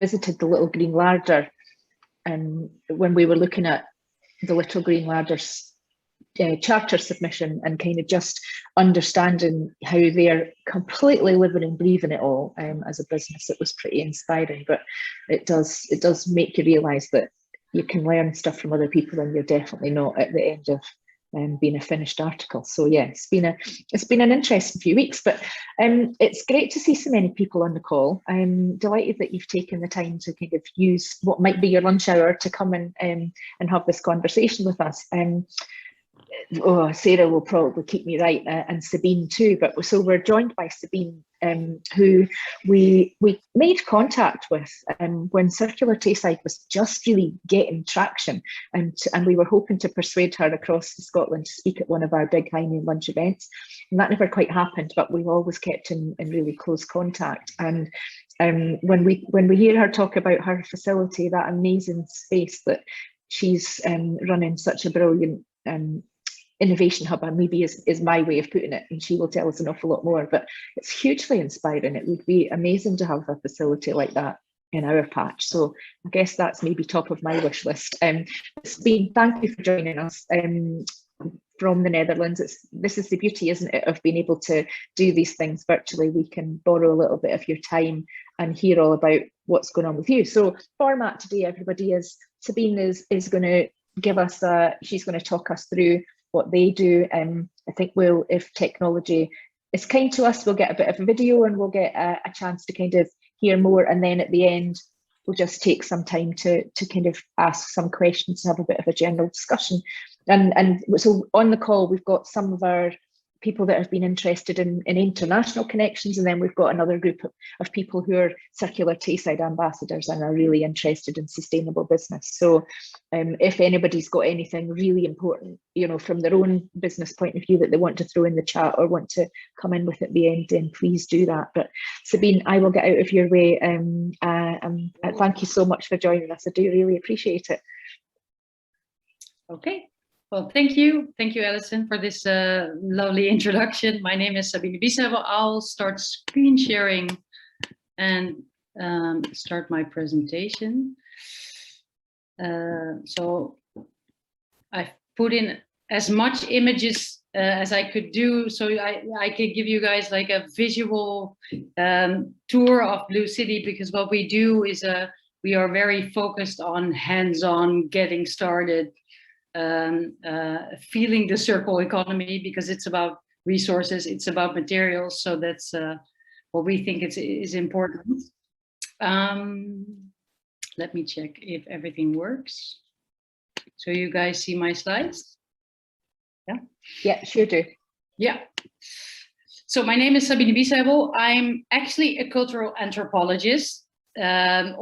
visited the Little Green Larder, when we were looking at the Little Green Larder's charter submission and kind of just understanding how they're completely living and breathing it all as a business. It was pretty inspiring, but it does make you realise that you can learn stuff from other people and you're definitely not at the end of being a finished article. So yeah, it's been an interesting few weeks, but it's great to see so many people on the call. I'm delighted that you've taken the time to kind of use what might be your lunch hour to come and have this conversation with us. Sarah will probably keep me right, and Sabine too. But so we're joined by Sabine, who we made contact with when Circular Tayside was just really getting traction, and we were hoping to persuade her across to Scotland to speak at one of our big High Noon lunch events, and that never quite happened. But we've always kept in really close contact. And when we hear her talk about her facility, that amazing space that she's running, such a brilliant innovation hub, and maybe is my way of putting it, and she will tell us an awful lot more, but it's hugely inspiring. It would be amazing to have a facility like that in our patch. So I guess that's maybe top of my wish list. Sabine, thank you for joining us from the Netherlands. This is the beauty, isn't it, of being able to do these things virtually. We can borrow a little bit of your time and hear all about what's going on with you. So format today, everybody, is Sabine is going to give us she's going to talk us through what they do. I think if technology is kind to us, we'll get a bit of a video and we'll get a chance to kind of hear more, and then at the end we'll just take some time to kind of ask some questions, have a bit of a general discussion. And so on the call we've got some of our people that have been interested in international connections, and then we've got another group of people who are Circular Tayside ambassadors and are really interested in sustainable business. So if anybody's got anything really important, from their own business point of view that they want to throw in the chat or want to come in with at the end, then please do that. But Sabine, I will get out of your way, and thank you so much for joining us. I do really appreciate it. Okay. Well, thank you, Alison, for this lovely introduction. My name is Sabine Biesheuvel. I'll start screen sharing and start my presentation. So I've put in as much images as I could do, so I could give you guys like a visual tour of BlueCity, because what we do is we are very focused on hands-on, getting started, feeling the circle economy, because it's about resources, it's about materials. So that's what we think is important. Let me check if everything works. So you guys see my slides? Yeah, sure do. Yeah. So my name is Sabine Biesheuvel. I'm actually a cultural anthropologist. Was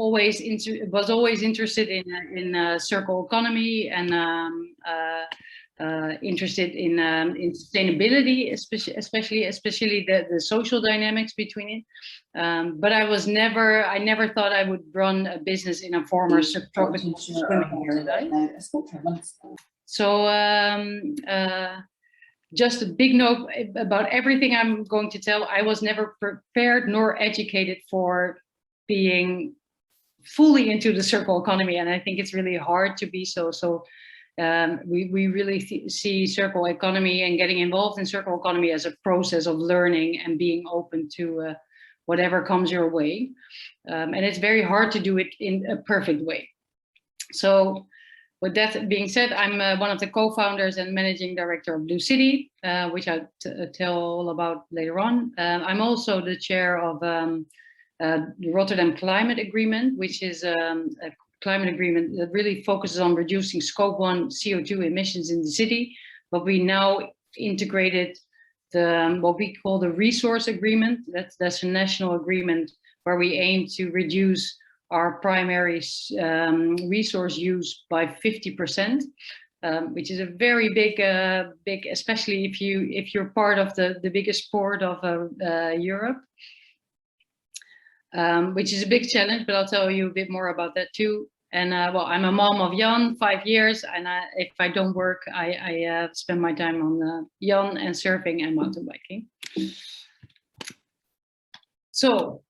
always interested in circle economy and interested in sustainability, especially the social dynamics between it. But I never thought I would run a business in a former subtropical swimming area. So just a big note about everything I'm going to tell. I was never prepared nor educated for being fully into the circle economy, and I think it's really hard to be so. We really see circle economy and getting involved in circle economy as a process of learning and being open to whatever comes your way, and it's very hard to do it in a perfect way. So with that being said, I'm one of the co-founders and managing director of BlueCity, which I'll tell all about later on. I'm also the chair of the Rotterdam Climate Agreement, which is a climate agreement that really focuses on reducing scope 1 CO2 emissions in the city. But we now integrated what we call the resource agreement. That's a national agreement where we aim to reduce our primary resource use by 50%, which is a very big, especially if you're part of the biggest port of Europe. Which is a big challenge, but I'll tell you a bit more about that too. And well, I'm a mom of Jan, 5 years, and if I don't work, I spend my time on Jan and surfing and mountain biking. So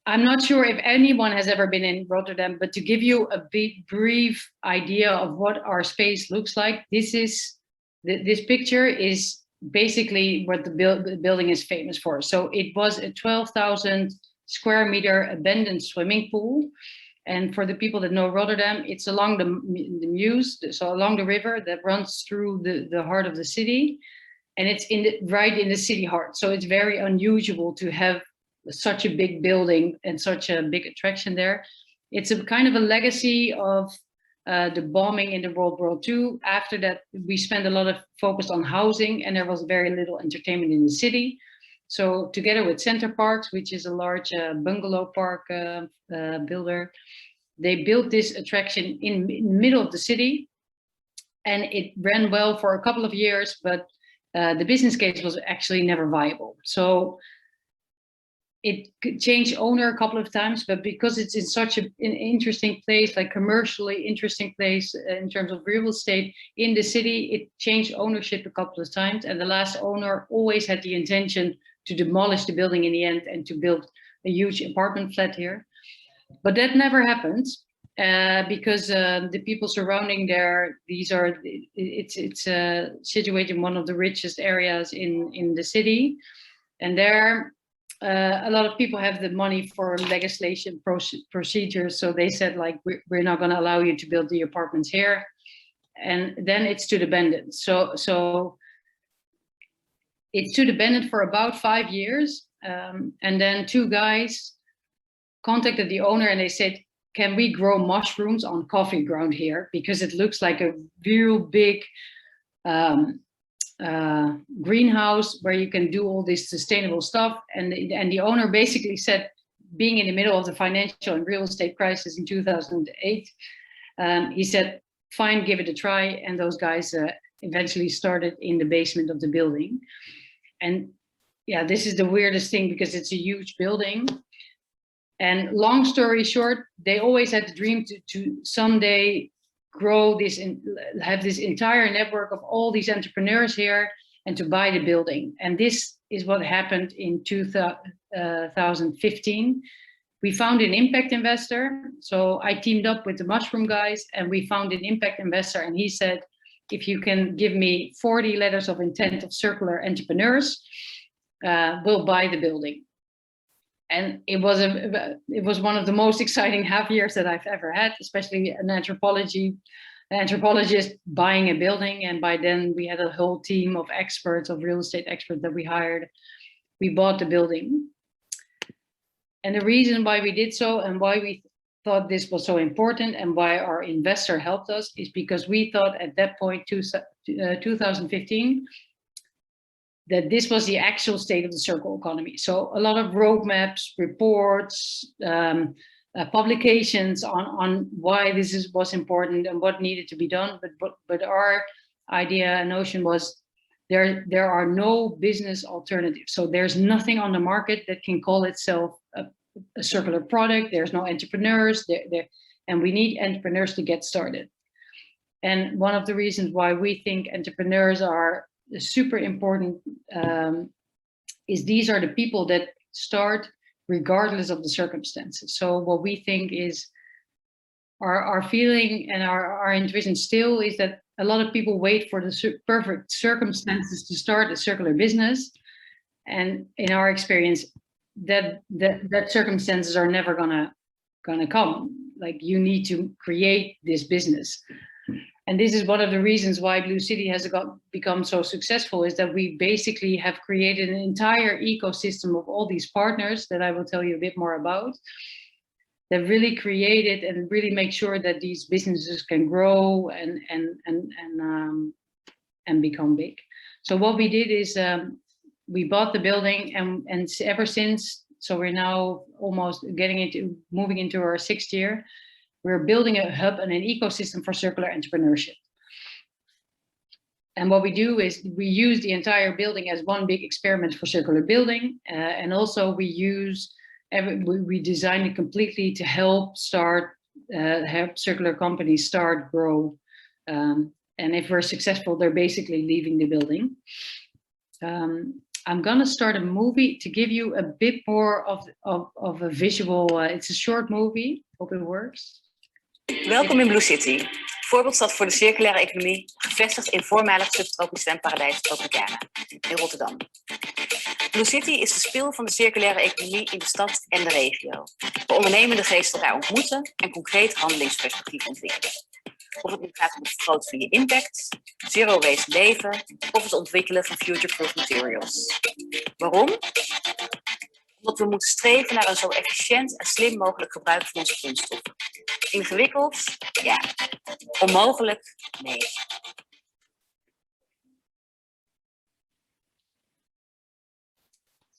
I'm not sure if anyone has ever been in Rotterdam, but to give you a brief idea of what our space looks like, this picture is basically what the building is famous for. So it was a 12,000 square meter abandoned swimming pool. And for the people that know Rotterdam, it's along the Meuse, so along the river that runs through the heart of the city. And it's right in the city heart. So it's very unusual to have such a big building and such a big attraction there. It's a kind of a legacy of the bombing in the World War II. After that, we spent a lot of focus on housing, and there was very little entertainment in the city. So together with Center Parks, which is a large bungalow park builder, they built this attraction in the middle of the city, and it ran well for a couple of years, but the business case was actually never viable. So it changed owner a couple of times, but because it's in such an interesting place, like commercially interesting place in terms of real estate in the city, it changed ownership a couple of times. And the last owner always had the intention to demolish the building in the end and to build a huge apartment flat here. But that never happened because the people surrounding there, it's situated in one of the richest areas in the city. And there, a lot of people have the money for legislation procedures. So they said, like, we're not going to allow you to build the apartments here. And then it stood abandoned. So it stood abandoned for about 5 years. And then two guys contacted the owner and they said, can we grow mushrooms on coffee ground here? Because it looks like a real big greenhouse where you can do all this sustainable stuff. And the owner basically said, being in the middle of the financial and real estate crisis in 2008, he said, fine, give it a try. And those guys eventually started in the basement of the building. And yeah, this is the weirdest thing because it's a huge building. And long story short, they always had the dream to someday grow this and have this entire network of all these entrepreneurs here and to buy the building. And this is what happened in 2015. We found an impact investor. So I teamed up with the mushroom guys and we found an impact investor. And he said, if you can give me 40 letters of intent of circular entrepreneurs, we'll buy the building. And it was one of the most exciting half years that I've ever had, especially an anthropologist buying a building. And by then we had a whole team of experts, of real estate experts that we hired. We bought the building. And the reason why we did so and why we thought this was so important and why our investor helped us is because we thought at that point, 2015, that this was the actual state of the circular economy. So a lot of roadmaps, reports, publications on why this was important and what needed to be done. But our idea and notion was there are no business alternatives. So there's nothing on the market that can call itself a circular product. There's no entrepreneurs and we need entrepreneurs to get started. And one of the reasons why we think entrepreneurs are super important is these are the people that start regardless of the circumstances. So what we think is our feeling and our intuition still is that a lot of people wait for the perfect circumstances to start a circular business. And in our experience, that circumstances are never gonna come. Like, you need to create this business. And this is one of the reasons why BlueCity has become so successful, is that we basically have created an entire ecosystem of all these partners that I will tell you a bit more about, that really created and really make sure that these businesses can grow and become big. So what we did is we bought the building and ever since, so we're now almost moving into our 6th year, we're building a hub and an ecosystem for circular entrepreneurship. And what we do is we use the entire building as one big experiment for circular building. And also we design it completely to help circular companies start, grow. And if we're successful, they're basically leaving the building. I'm gonna start a movie to give you a bit more of a visual. It's a short movie. Hope it works. Welkom in BlueCity, voorbeeldstad voor de circulaire economie, gevestigd in voormalig subtropisch zwemparadijs Tropicana in Rotterdam. BlueCity is de spil van de circulaire economie in de stad en de regio, waar ondernemende geesten elkaar ontmoeten en concreet handelingsperspectief ontwikkelen. Of het nu gaat om het vergroten van je impact, zero waste leven of het ontwikkelen van future-proof materials. Waarom? Omdat we moeten streven naar een zo efficiënt en slim mogelijk gebruik van onze grondstoffen. Ingewikkeld? Ja. Onmogelijk? Nee.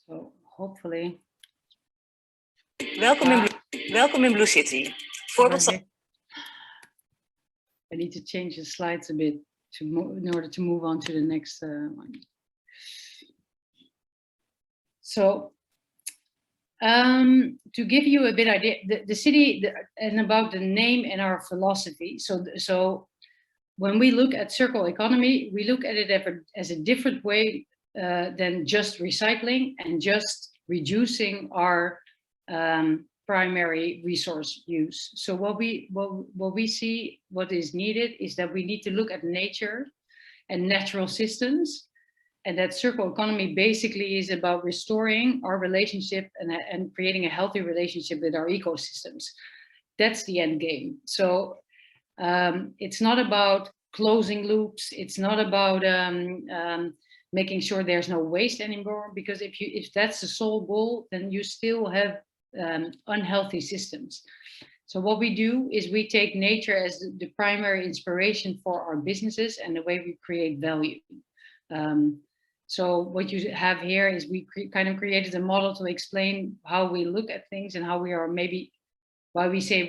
So hopefully. Welkom in BlueCity. Voorbeeldstad. I need to change the slides a bit in order to move on to the next one. So, to give you a bit idea, the city and about the name and our philosophy. So when we look at circular economy, we look at it as a different way than just recycling and just reducing our primary resource use. So what we see, what is needed is that we need to look at nature and natural systems, and that circular economy basically is about restoring our relationship and creating a healthy relationship with our ecosystems. That's the end game. So it's not about closing loops. It's not about making sure there's no waste anymore, because if that's the sole goal, then you still have unhealthy systems. So what we do is we take nature as the primary inspiration for our businesses and the way we create value. So what you have here is we kind of created a model to explain how we look at things and how we are maybe, why we say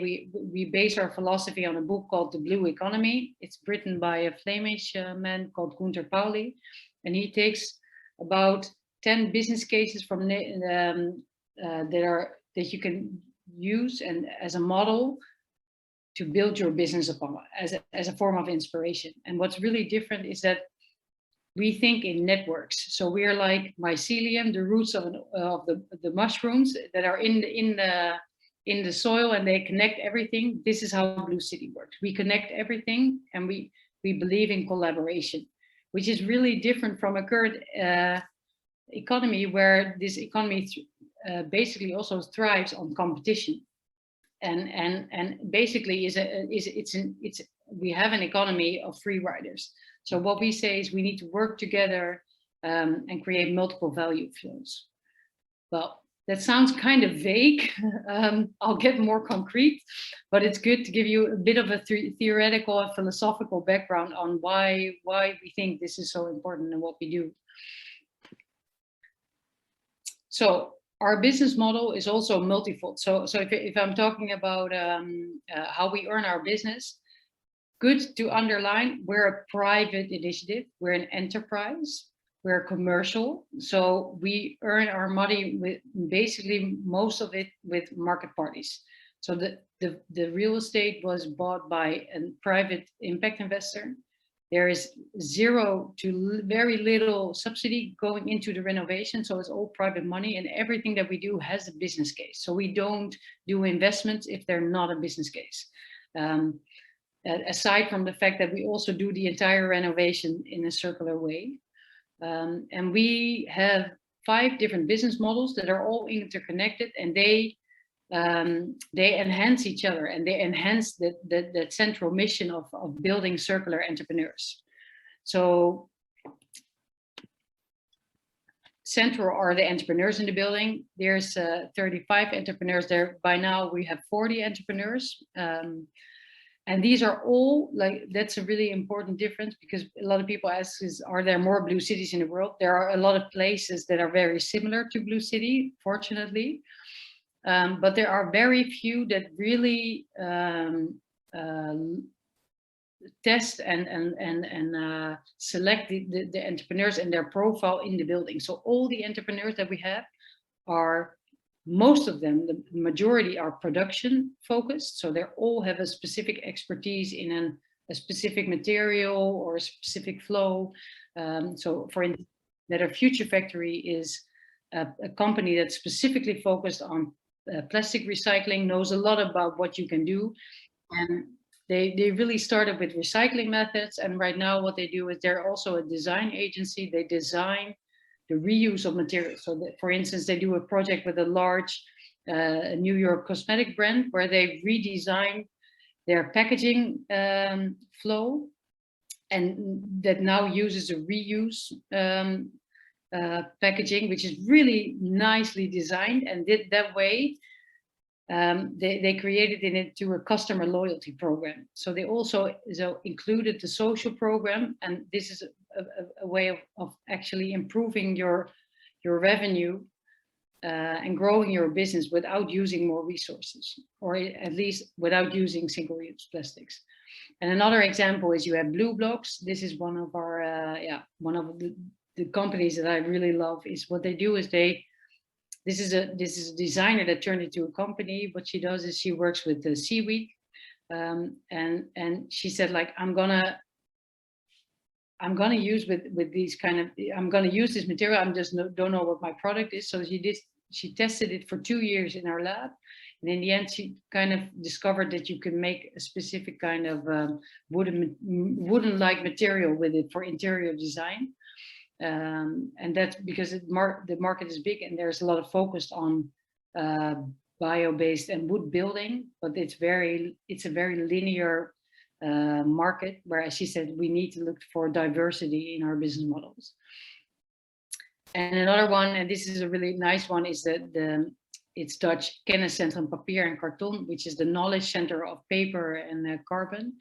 we base our philosophy on a book called The Blue Economy. It's written by a Flemish man called Gunther Pauli, and he takes about 10 business cases from that you can use and as a model to build your business upon as a form of inspiration. And what's really different is that we think in networks. So we're like mycelium, the roots of the mushrooms that are in the soil, and they connect everything. This is how BlueCity works. We connect everything, and we believe in collaboration, which is really different from a current economy, where this economy basically also thrives on competition, and basically we have an economy of free riders. So what we say is we need to work together and create multiple value flows. Well, that sounds kind of vague. I'll get more concrete, but it's good to give you a bit of a theoretical and philosophical background on why we think this is so important and what we do. So our business model is also multifold. So if I'm talking about how we earn our business, good to underline, we're a private initiative, we're an enterprise, we're commercial. So we earn our money with basically most of it with market parties. So the real estate was bought by a private impact investor. There is zero to very little subsidy going into the renovation. So it's all private money, and everything that we do has a business case. So we don't do investments if they're not a business case. Aside from the fact that we also do the entire renovation in a circular way. And we have 5 different business models that are all interconnected, and they enhance each other, and they enhance the central mission of building circular entrepreneurs. So central are the entrepreneurs in the building. There's 35 entrepreneurs there. By now we have 40 entrepreneurs. And these are all, like, that's a really important difference, because a lot of people ask, are there more blue cities in the world? There are a lot of places that are very similar to BlueCity, fortunately. But there are very few that really test and select the entrepreneurs and their profile in the building. So all the entrepreneurs that we have are, most of them, the majority, are production focused. So they all have a specific expertise in a specific material or a specific flow. So for instance, that our Future Factory is a company that's specifically focused on plastic recycling, knows a lot about what you can do. And they really started with recycling methods. And right now what they do is they're also a design agency. They design the reuse of materials. So that, for instance, they do a project with a large New York cosmetic brand where they redesign their packaging flow, and that now uses a reuse packaging, which is really nicely designed, and that way they created it into a customer loyalty program. So they also included the social program, and this is a way of actually improving your revenue and growing your business without using more resources, or at least without using single-use plastics. And another example is you have Blue Blocks. This is one of our one of the companies that I really love. Is what they do is this is a designer that turned into a company. What she does is she works with the seaweed, and she said, like, I'm gonna use with these kind of, I'm gonna use this material. I'm just don't know what my product is. So she tested it for 2 years in our lab, and in the end she kind of discovered that you can make a specific kind of wooden-like material with it for interior design. And that's because the market is big and there's a lot of focus on bio-based and wood building, but it's a very linear market, where, as she said, we need to look for diversity in our business models. And another one, and this is a really nice one, is it's Dutch Kenniscentrum Papier en Karton, which is the knowledge center of paper and carbon.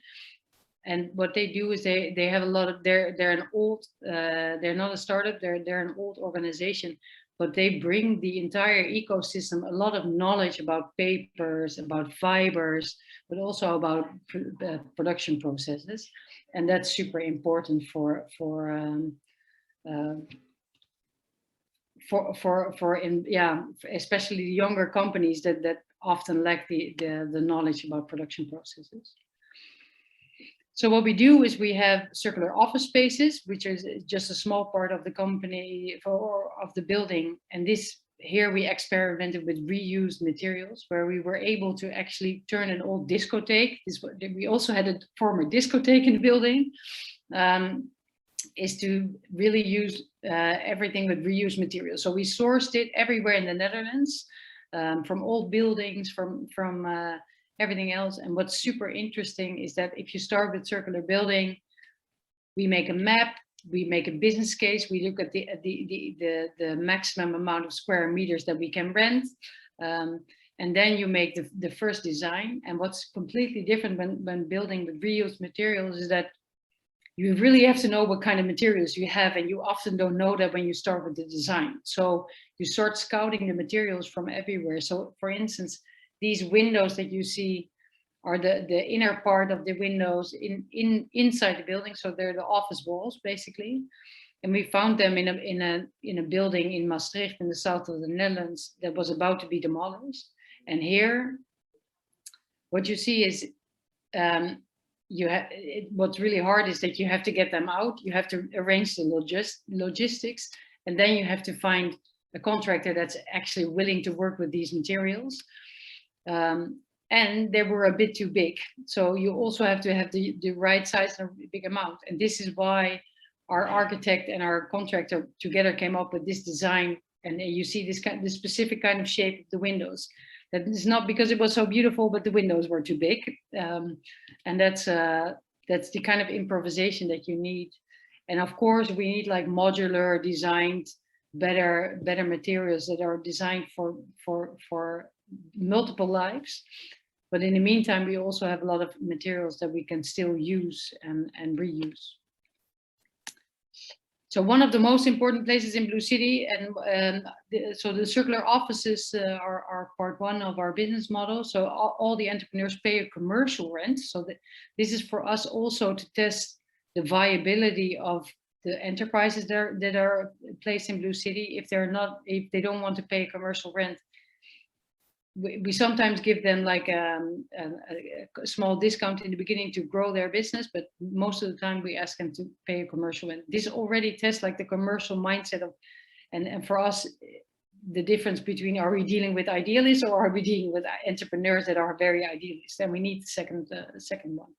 And what they do is they have a lot of, they're an old, they're not a startup, they're an old organization, but they bring the entire ecosystem a lot of knowledge about papers, about fibers, but also about production processes. And that's super important for especially the younger companies that often lack the knowledge about production processes. So what we do is we have circular office spaces, which is just a small part of the company of the building. And here we experimented with reused materials, where we were able to actually turn an old discotheque. We also had a former discotheque in the building, is to really use everything with reused materials. So we sourced it everywhere in the Netherlands, from old buildings, from everything else. And what's super interesting is that if you start with circular building, we make a map, we make a business case, we look at the maximum amount of square meters that we can rent, and then you make the first design. And what's completely different when building with reused materials is that you really have to know what kind of materials you have, and you often don't know that when you start with the design. So you start scouting the materials from everywhere. So for instance, these windows that you see are the inner part of the windows inside the building. So they're the office walls, basically. And we found them in a building in Maastricht, in the south of the Netherlands, that was about to be demolished. And here, what you see is, what's really hard is that you have to get them out. You have to arrange the logistics, and then you have to find a contractor that's actually willing to work with these materials. And they were a bit too big. So you also have to have the right size and a big amount. And this is why our architect and our contractor together came up with this design. And you see this specific kind of shape of the windows. That is not because it was so beautiful, but the windows were too big. And that's the kind of improvisation that you need. And of course, we need like modular designed, better materials that are designed for multiple lives. But in the meantime, we also have a lot of materials that we can still use and reuse. So one of the most important places in BlueCity, and so the circular offices are part one of our business model. So all the entrepreneurs pay a commercial rent. So this is for us also to test the viability of the enterprises that are placed in BlueCity. If they don't want to pay a commercial rent, we sometimes give them like a small discount in the beginning to grow their business, but most of the time we ask them to pay a commercial. And this already tests like the commercial mindset of, and for us, the difference between, are we dealing with idealists or are we dealing with entrepreneurs that are very idealist? And we need the second one.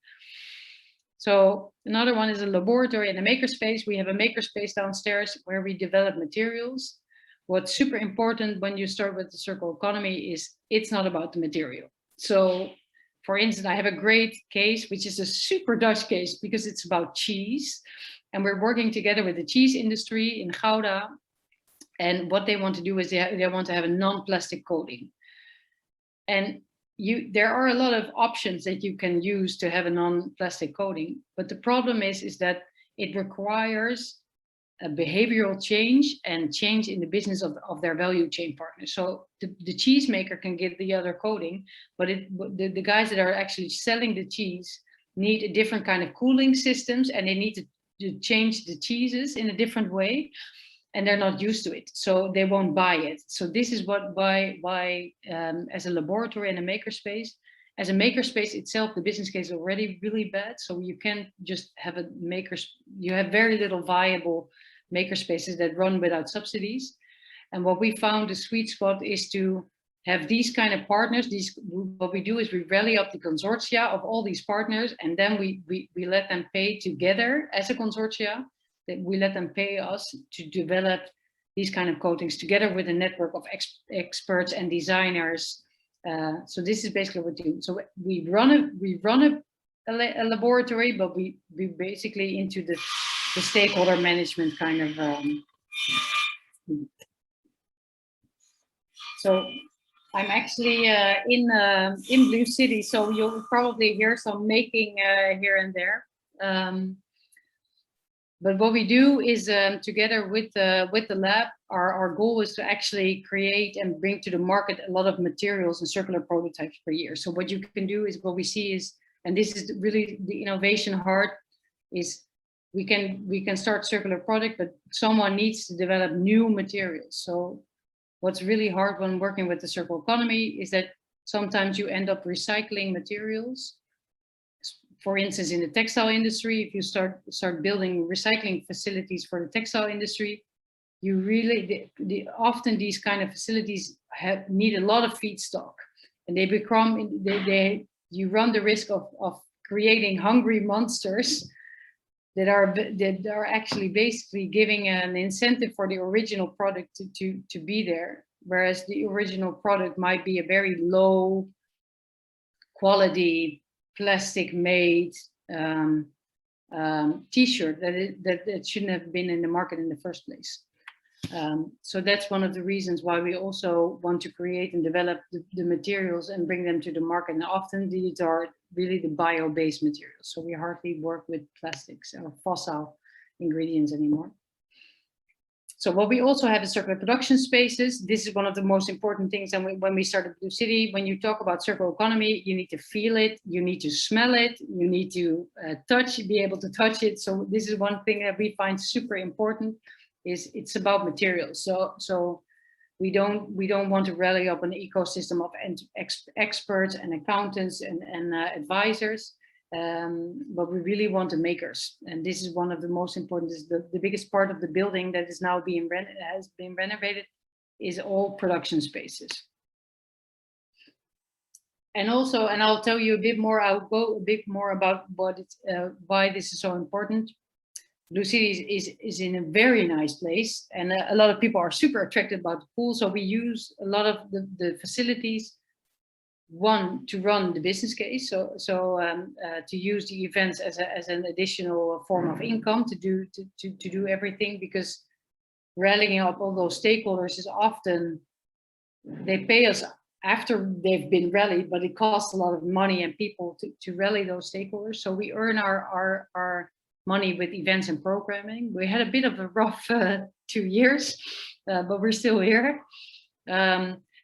So another one is a laboratory and a makerspace. We have a makerspace downstairs where we develop materials. What's super important when you start with the circular economy is it's not about the material. So for instance, I have a great case, which is a super Dutch case because it's about cheese. And we're working together with the cheese industry in Gouda. And what they want to do is they want to have a non-plastic coating. And there are a lot of options that you can use to have a non-plastic coating. But the problem is that it requires a behavioral change and change in the business of their value chain partners. So the cheese maker can get the other coating, but the guys that are actually selling the cheese need a different kind of cooling systems, and they need to change the cheeses in a different way, and they're not used to it, so they won't buy it. So this is why as a laboratory and a makerspace, as a makerspace itself, the business case is already really bad. So you can't just have you have very little viable makerspaces that run without subsidies. And what we found the sweet spot is to have these kind of partners. What we do is we rally up the consortia of all these partners, and then we let them pay together as a consortia. That we let them pay us to develop these kind of coatings together with a network of experts and designers. So this is basically what we do. So we run a laboratory, but we basically into the stakeholder management kind of. So I'm actually in BlueCity, so you'll probably hear some making here and there. But what we do is together with the lab, our goal is to actually create and bring to the market a lot of materials and circular prototypes per year. So what you can do is, what we see is, and this is really the innovation heart, is we can start circular product, but someone needs to develop new materials. So what's really hard when working with the circular economy is that sometimes you end up recycling materials. For instance, in the textile industry, if you start building recycling facilities for the textile industry, you really, often these kind of facilities need a lot of feedstock, and you run the risk of creating hungry monsters that are actually basically giving an incentive for the original product to be there, whereas the original product might be a very low quality plastic made t-shirt that shouldn't have been in the market in the first place. So that's one of the reasons why we also want to create and develop the materials and bring them to the market. And often these are really the bio-based materials. So we hardly work with plastics or fossil ingredients anymore. So what we also have is circular production spaces. This is one of the most important things. And when we started BlueCity, when you talk about circular economy, you need to feel it, you need to smell it, you need to be able to touch it. So this is one thing that we find super important, is it's about materials. So we don't want to rally up an ecosystem of experts and accountants and advisors. But we really want the makers, and this is one of the most important. Is the biggest part of the building that is now has been renovated is all production spaces. And also, and I'll tell you a bit more. I'll go a bit more about why this is so important. BlueCity is in a very nice place, and a lot of people are super attracted about the pool. So we use a lot of the facilities. One, to run the business case, so to use the events as an additional form of income to do everything, because rallying up all those stakeholders is often, they pay us after they've been rallied, but it costs a lot of money and people to rally those stakeholders. So we earn our money with events and programming. We had a bit of a rough 2 years, but we're still here.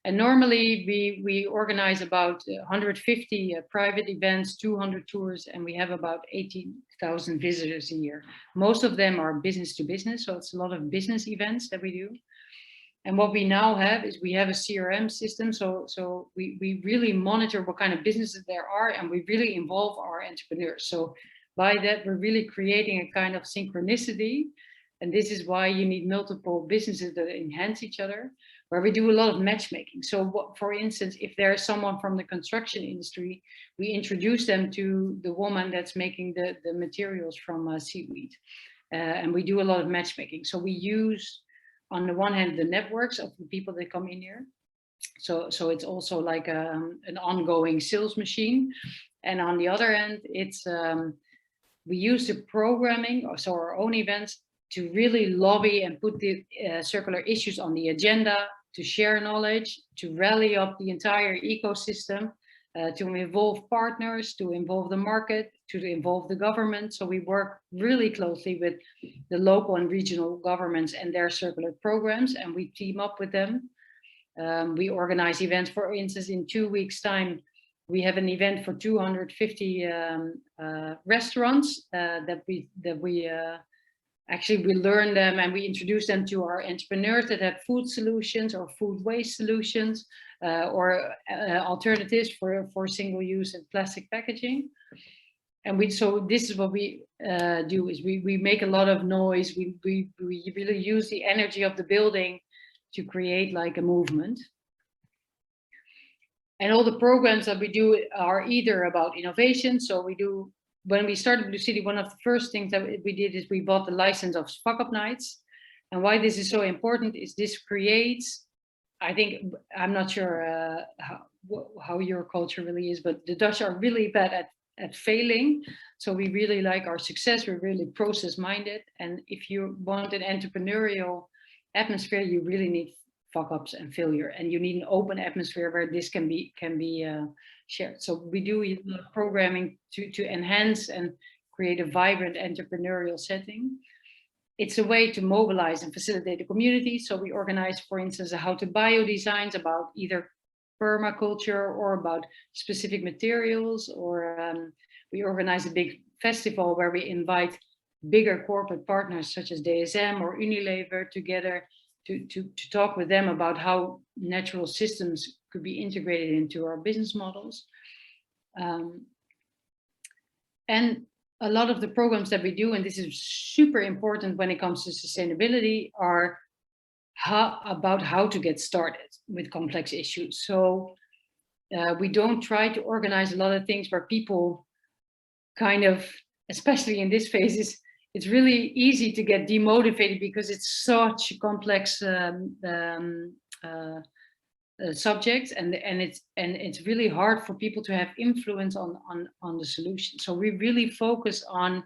And normally we organize about 150 private events, 200 tours, and we have about 18,000 visitors a year. Most of them are business to business, so it's a lot of business events that we do. And what we now have is we have a CRM system. So we really monitor what kind of businesses there are, and we really involve our entrepreneurs. So by that, we're really creating a kind of synchronicity. And this is why you need multiple businesses that enhance each other, where we do a lot of matchmaking. So what, for instance, if there's someone from the construction industry, we introduce them to the woman that's making the materials from seaweed. And we do a lot of matchmaking. So we use, on the one hand, the networks of the people that come in here. So it's also like an ongoing sales machine. And on the other hand, it's we use the programming, so our own events, to really lobby and put the circular issues on the agenda, to share knowledge, to rally up the entire ecosystem, to involve partners, to involve the market, to involve the government. So we work really closely with the local and regional governments and their circular programs, and we team up with them. We organize events. For instance, in 2 weeks' time, we have an event for 250 restaurants that we actually we learn them and we introduce them to our entrepreneurs that have food solutions or food waste solutions or alternatives for single-use and plastic packaging. And so this is what we do, is we make a lot of noise. We really use the energy of the building to create like a movement. And all the programs that we do are either about innovation. So we do, when we started BlueCity, one of the first things that we did is we bought the license of Fuck Up Nights. And why this is so important is this creates, I think, I'm not sure how your culture really is, but the Dutch are really bad at failing. So we really like our success. We're really process minded. And if you want an entrepreneurial atmosphere, you really need fuck ups and failure, and you need an open atmosphere where this can be shared. So we do programming to enhance and create a vibrant entrepreneurial setting. It's a way to mobilize and facilitate the community. So we organize, for instance, a how to bio designs about either permaculture or about specific materials, or we organize a big festival where we invite bigger corporate partners such as DSM or Unilever together to talk with them about how natural systems could be integrated into our business models. And a lot of the programs that we do, and this is super important when it comes to sustainability, are about how to get started with complex issues. So we don't try to organize a lot of things where people kind of, especially in this phase, it's really easy to get demotivated because it's such a complex subject, and it's really hard for people to have influence on the solution. So we really focus on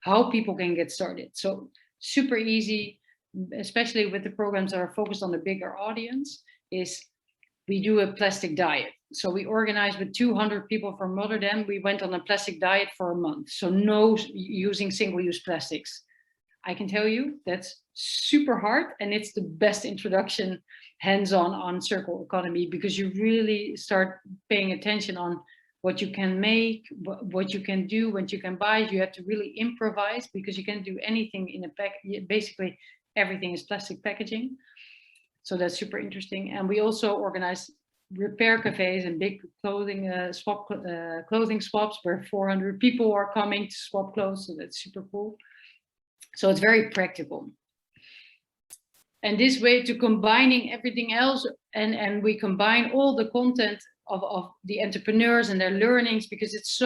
how people can get started. So super easy, especially with the programs that are focused on the bigger audience, is we do a plastic diet. So we organized with 200 people from Rotterdam. We went on a plastic diet for a month. So no using single-use plastics. I can tell you that's super hard, and it's the best introduction hands-on on circular economy, because you really start paying attention on what you can make, what you can do, what you can buy. You have to really improvise because you can't do anything in a pack. Basically, everything is plastic packaging. So that's super interesting. And we also organize repair cafes and big clothing swaps where 400 people are coming to swap clothes. So that's super cool. So it's very practical. And this way to combining everything else, and we combine all the content of the entrepreneurs and their learnings, because it's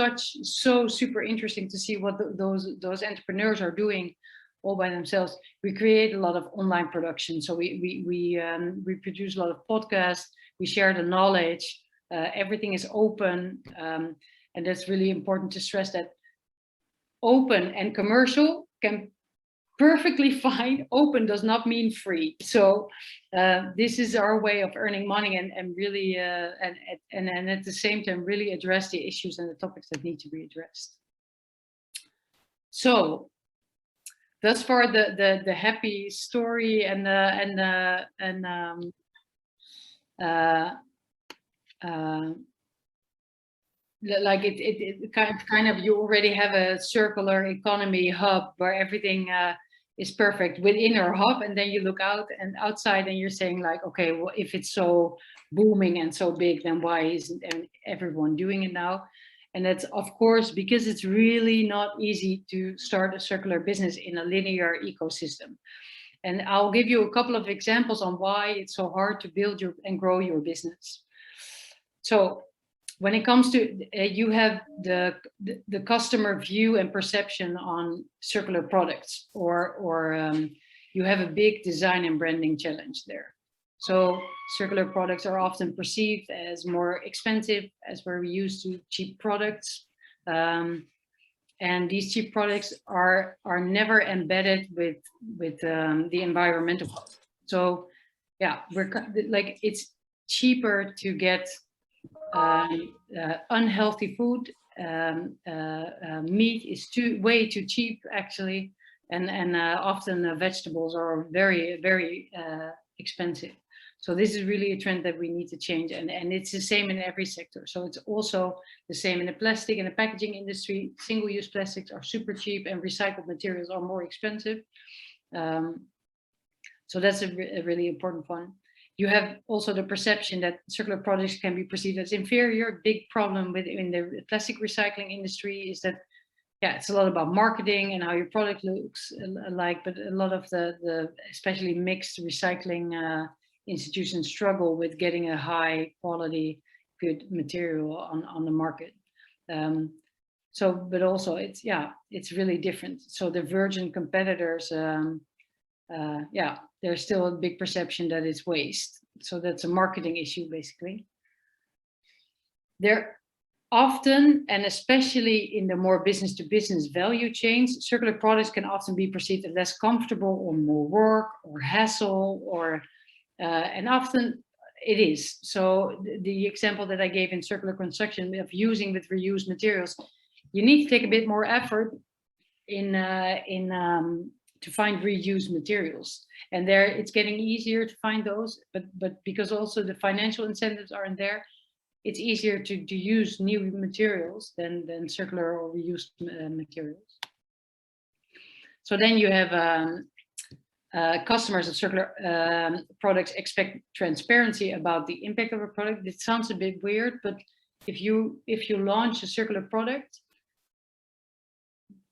so super interesting to see what those entrepreneurs are doing all by themselves. We create a lot of online production. So we produce a lot of podcasts, we share the knowledge, everything is open. And that's really important to stress, that open and commercial can perfectly fine. Open does not mean free. So this is our way of earning money and really, and at the same time, really address the issues and the topics that need to be addressed. So that's for the happy story and like it kind of you already have a circular economy hub where everything is perfect within our hub, and then you look out and outside and you're saying like, okay, well, if it's so booming and so big, then why isn't everyone doing it now? And that's of course because it's really not easy to start a circular business in a linear ecosystem. And I'll give you a couple of examples on why it's so hard to build and grow your business. So when it comes to, you have the customer view and perception on circular products, or you have a big design and branding challenge there. So circular products are often perceived as more expensive, as we're used to cheap products. And these cheap products are never embedded with the environmental cost. So yeah, we're like, it's cheaper to get unhealthy food. Meat is way too cheap actually, and often vegetables are very, very expensive. So this is really a trend that we need to change, and it's the same in every sector. So it's also the same in the plastic and the packaging industry. Single-use plastics are super cheap and recycled materials are more expensive. So that's a really important one. You have also the perception that circular products can be perceived as inferior. A big problem in the plastic recycling industry is that, yeah, it's a lot about marketing and how your product looks like, but a lot of the especially mixed recycling institutions struggle with getting a high quality, good material on the market. So, but also it's really different. So the virgin competitors, yeah, there's still a big perception that it's waste. So that's a marketing issue, basically. They're often, and especially in the more business to business value chains, circular products can often be perceived as less comfortable or more work or hassle, or and often it is. So the example that I gave in circular construction of using with reused materials, you need to take a bit more effort to find reused materials, and there it's getting easier to find those, but because also the financial incentives aren't there, it's easier to use new materials than circular or reused materials. So then you have customers of circular products expect transparency about the impact of a product. It sounds a bit weird, but if you launch a circular product,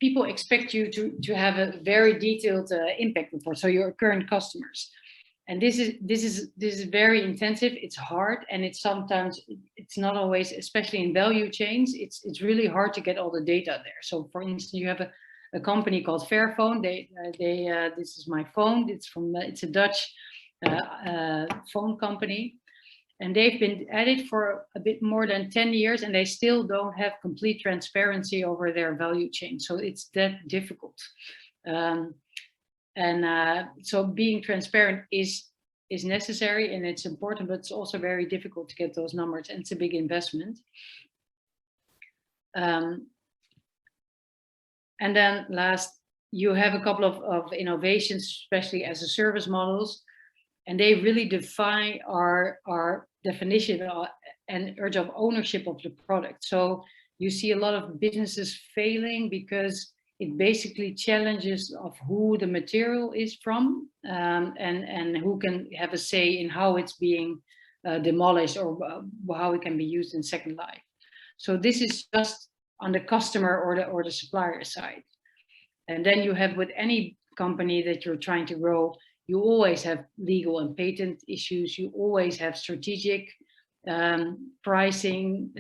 people expect you to have a very detailed impact report. So your current customers, and this is very intensive. It's hard, and it's sometimes it's not always, especially in value chains, it's really hard to get all the data there. So for instance, you have a company called Fairphone. This is my phone. It's a Dutch phone company, and they've been at it for a bit more than 10 years, and they still don't have complete transparency over their value chain. So it's that difficult. So being transparent is necessary, and it's important, but it's also very difficult to get those numbers, and it's a big investment. And then last, you have a couple of innovations, especially as a service models, and they really define our definition and urge of ownership of the product. So you see a lot of businesses failing because it basically challenges of who the material is from, and who can have a say in how it's being demolished, or how it can be used in second life. So this is just on the customer or the supplier side. And then you have, with any company that you're trying to grow, you always have legal and patent issues. You always have strategic pricing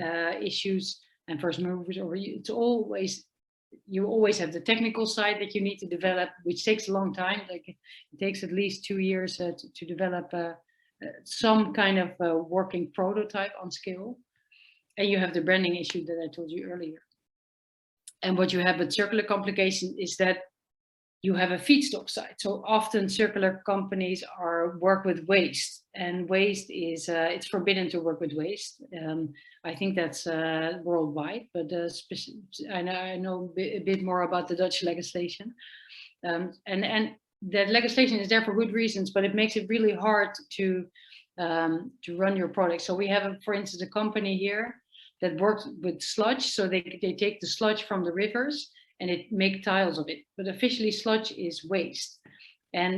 issues and first movers. Or you always have the technical side that you need to develop, which takes a long time. Like it takes at least 2 years to develop some kind of working prototype on scale. And you have the branding issue that I told you earlier. And what you have with circular complication is that you have a feedstock side. So often circular companies work with waste, and waste is, it's forbidden to work with waste. I think that's worldwide, but I know a bit more about the Dutch legislation. And that legislation is there for good reasons, but it makes it really hard to run your product. So we have, for instance, a company here that works with sludge. So they take the sludge from the rivers, and it make tiles of it. But officially sludge is waste. And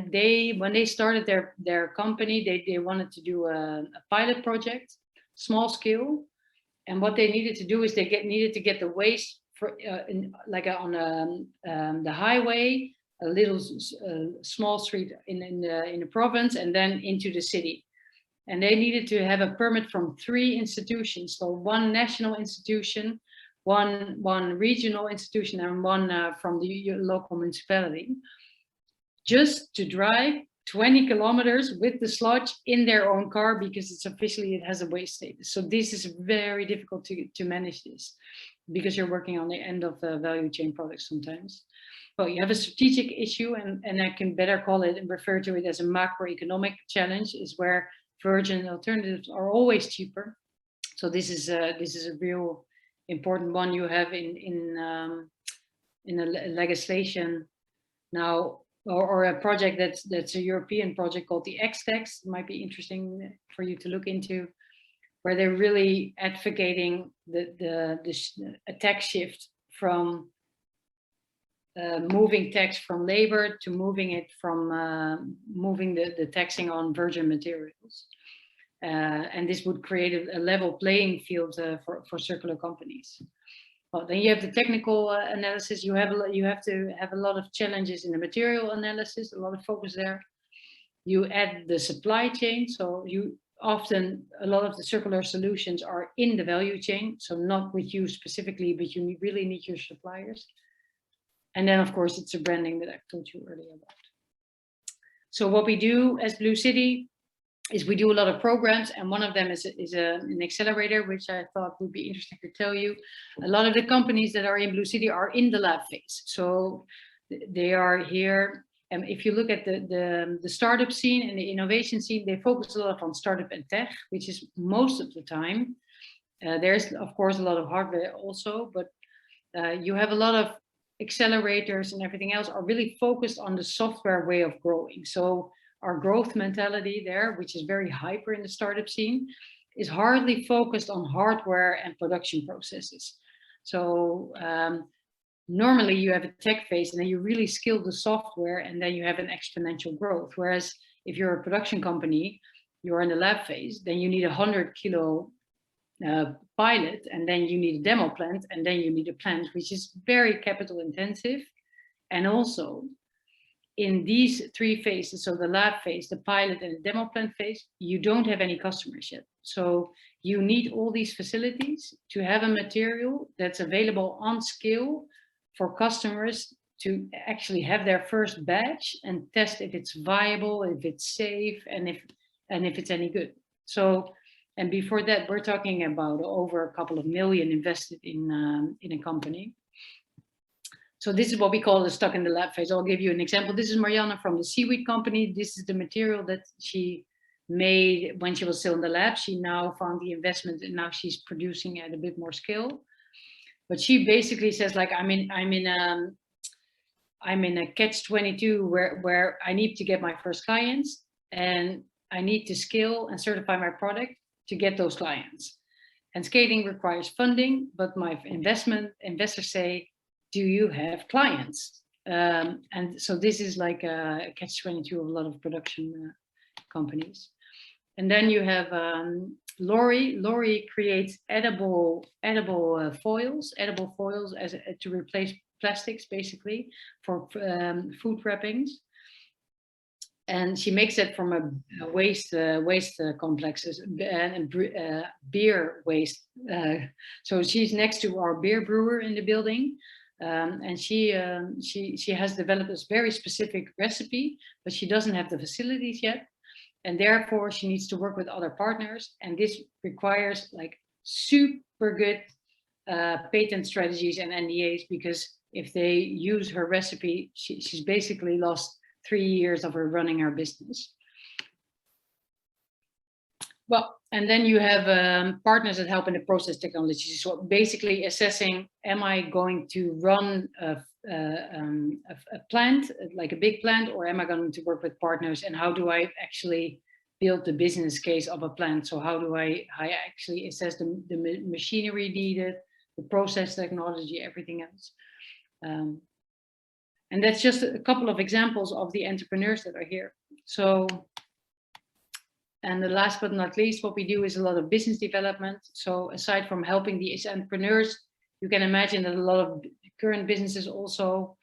when they started their company, they wanted to do a pilot project, small scale. And what they needed to do is they needed to get the waste on the highway, a little small street in the province, and then into the city. And they needed to have a permit from 3 institutions. So 1 national institution, one regional institution, and 1 from the local municipality, just to drive 20 kilometers with the sludge in their own car, because it has a waste status. So this is very difficult to manage this, because you're working on the end of the value chain products sometimes. Well, you have a strategic issue, and I can better call it and refer to it as a macroeconomic challenge, is where virgin alternatives are always cheaper. So this is a real important one you have in a legislation now, or a project that's a European project called the X-Tax. It might be interesting for you to look into, where they're really advocating a tax shift from moving tax from labor to moving it from moving the taxing on virgin materials. And this would create a level playing field for circular companies. Well, then you have the technical analysis. You have to have a lot of challenges in the material analysis, a lot of focus there. You add the supply chain. So a lot of the circular solutions are in the value chain. So not with you specifically, but you really need your suppliers. And then, of course, it's the branding that I told you earlier about. So what we do as BlueCity is we do a lot of programs, and one of them is an accelerator, which I thought would be interesting to tell you. A lot of the companies that are in BlueCity are in the lab phase. So they are here. And if you look at the startup scene and the innovation scene, they focus a lot on startup and tech, which is most of the time. There's, of course, a lot of hardware also, but you have a lot of accelerators and everything else are really focused on the software way of growing. So our growth mentality there, which is very hyper in the startup scene, is hardly focused on hardware and production processes. So normally you have a tech phase and then you really scale the software and then you have an exponential growth. Whereas if you're a production company, you're in the lab phase, then you need a 100-kilo pilot, and then you need a demo plant, and then you need a plant, which is very capital intensive. And also in these 3 phases, so the lab phase, the pilot, and the demo plant phase, you don't have any customers yet. So you need all these facilities to have a material that's available on scale for customers to actually have their first batch and test if it's viable, if it's safe, and if it's any good. So, and before that, we're talking about over a couple of million invested in a company. So this is what we call the stuck in the lab phase. I'll give you an example. This is Marianne from the seaweed company. This is the material that she made when she was still in the lab. She now found the investment and now she's producing at a bit more scale. But she basically says, like, I'm in a catch-22 where I need to get my first clients and I need to scale and certify my product to get those clients. And scaling requires funding, but my investors say, do you have clients? And so this is like a catch-22 of a lot of production companies. And then you have Lori. Lori creates edible foils to replace plastics, basically, for food wrappings. And she makes it from a waste complexes and beer waste. So she's next to our beer brewer in the building, and she has developed this very specific recipe, but she doesn't have the facilities yet, and therefore she needs to work with other partners. And this requires like super good patent strategies and NDAs, because if they use her recipe, she's basically lost 3 years of her running her business. Well, and then you have partners that help in the process technology. So basically assessing, am I going to run a plant, like a big plant, or am I going to work with partners, and how do I actually build the business case of a plant? So how do I actually assess the machinery needed, the process technology, everything else. And that's just a couple of examples of the entrepreneurs that are here. So, and the last but not least, what we do is a lot of business development. So aside from helping these entrepreneurs, you can imagine that a lot of current businesses also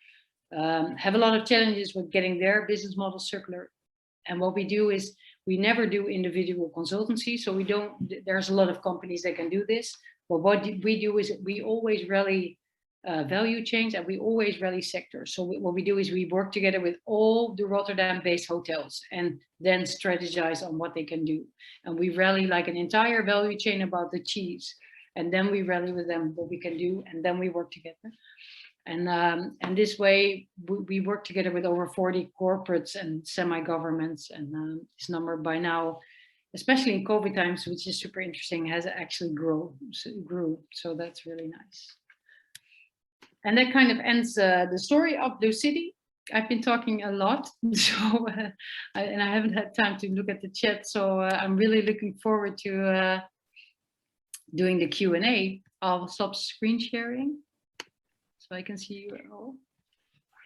have a lot of challenges with getting their business model circular. And what we do is we never do individual consultancy. So we don't, there's a lot of companies that can do this. But what we do is we always rally value chains, and we always rally sectors. So what we do is we work together with all the Rotterdam-based hotels and then strategize on what they can do. And we rally like an entire value chain about the cheese. And then we rally with them what we can do, and then we work together. And this way, we work together with over 40 corporates and semi-governments, and this number by now, especially in COVID times, which is super interesting, has actually grew. So that's really nice. And that kind of ends the story of BlueCity. I've been talking a lot, so and I haven't had time to look at the chat. So I'm really looking forward to doing the Q&A. I'll stop screen sharing so I can see you all.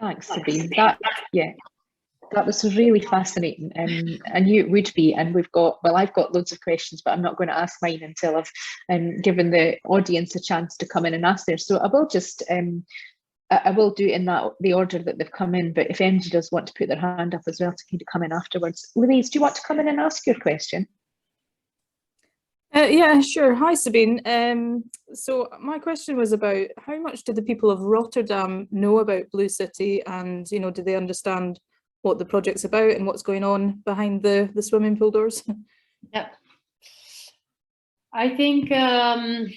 Thanks, Sabine. That was really fascinating, and I knew it would be. And we've got, well, I've got loads of questions, but I'm not going to ask mine until I've given the audience a chance to come in and ask theirs. So I will just, I will do it in the order that they've come in. But if anybody does want to put their hand up as well to kind of come in afterwards, Louise, do you want to come in and ask your question? Yeah, sure. Hi, Sabine. So my question was about how much do the people of Rotterdam know about BlueCity, and do they understand what the project's about and what's going on behind the swimming pool doors? Yeah, I think to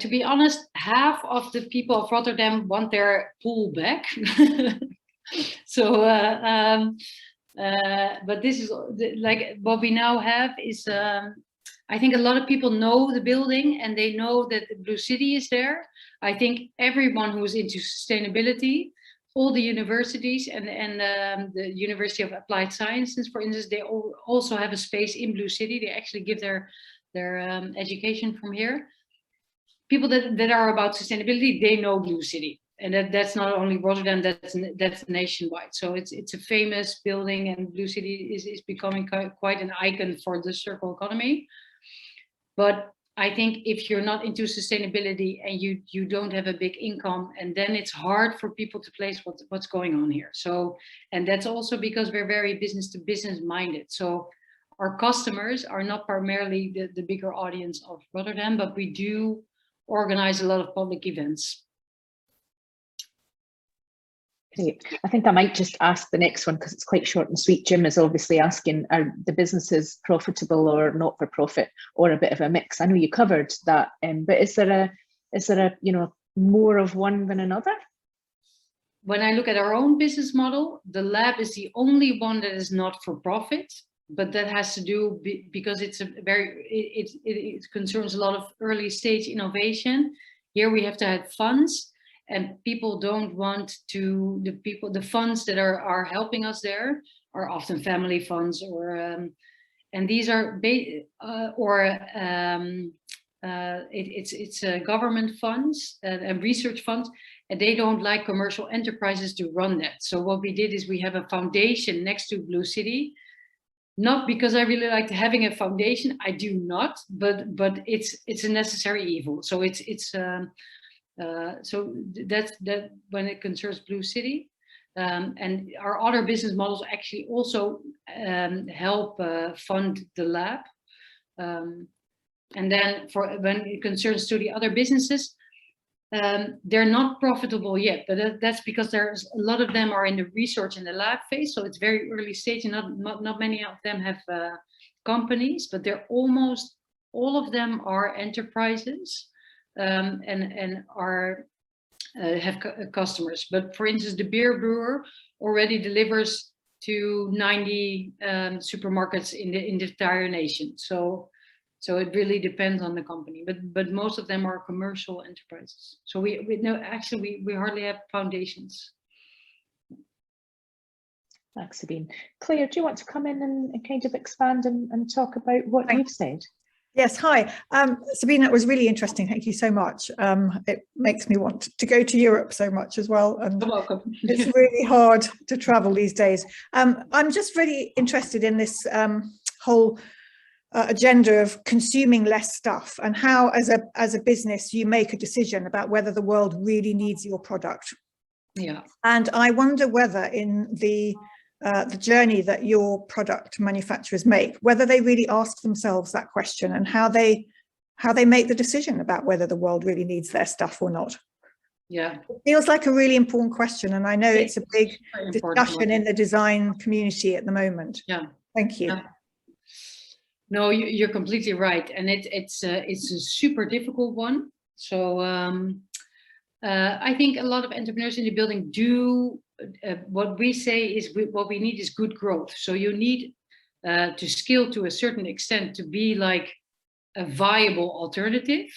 be honest, half of the people of Rotterdam want their pool back. So, but this is like what we now have is. I think a lot of people know the building and they know that BlueCity is there. I think everyone who's into sustainability, all the universities and the University of Applied Sciences, for instance, they also have a space in BlueCity. They actually give their education from here. People that are about sustainability, they know BlueCity. And that's not only Rotterdam, that's nationwide. So it's a famous building, and BlueCity is becoming quite an icon for the circular economy. But I think if you're not into sustainability and you don't have a big income, and then it's hard for people to place what's going on here. So, and that's also because we're very business to business minded. So our customers are not primarily the bigger audience of Rotterdam, but we do organize a lot of public events. Great. I think I might just ask the next one because it's quite short and sweet. Jim is obviously asking, are the businesses profitable or not for profit, or a bit of a mix? I know you covered that, but is there a more of one than another? When I look at our own business model, the lab is the only one that is not for profit, but that has to do because it's it concerns a lot of early stage innovation. Here we have to have funds. And people don't want to, the funds that are helping us there are often family funds or, and these are, it's government funds and research funds, and they don't like commercial enterprises to run that. So what we did is we have a foundation next to BlueCity, not because I really liked having a foundation, I do not, but it's a necessary evil. So so that's when it concerns BlueCity, and our other business models actually also help fund the lab, and then when it concerns to the other businesses, they're not profitable yet, but that's because there's a lot of them are in the research and the lab phase, so it's very early stage, and not many of them have companies, but they're almost all of them are enterprises. And have customers. But for instance, the beer brewer already delivers to 90 supermarkets in the entire nation. So it really depends on the company. But most of them are commercial enterprises. So we hardly have foundations. Thanks, Sabine. Claire, do you want to come in and kind of expand and talk about what you've said? Yes, hi. Sabine, that was really interesting. Thank you so much. It makes me want to go to Europe so much as well. And You're welcome. it's really hard to travel these days. I'm just really interested in this whole agenda of consuming less stuff, and how as a business you make a decision about whether the world really needs your product. Yeah. And I wonder whether in the journey that your product manufacturers make, whether they really ask themselves that question, and how they make the decision about whether the world really needs their stuff or not. Yeah. It feels like a really important question, and I know it's a big discussion one. in the design community at the moment. Yeah. Thank you. Yeah. No, you're completely right, and it's a super difficult one. So I think a lot of entrepreneurs in the building do. What we say is what we need is good growth. So you need to scale to a certain extent to be like a viable alternative,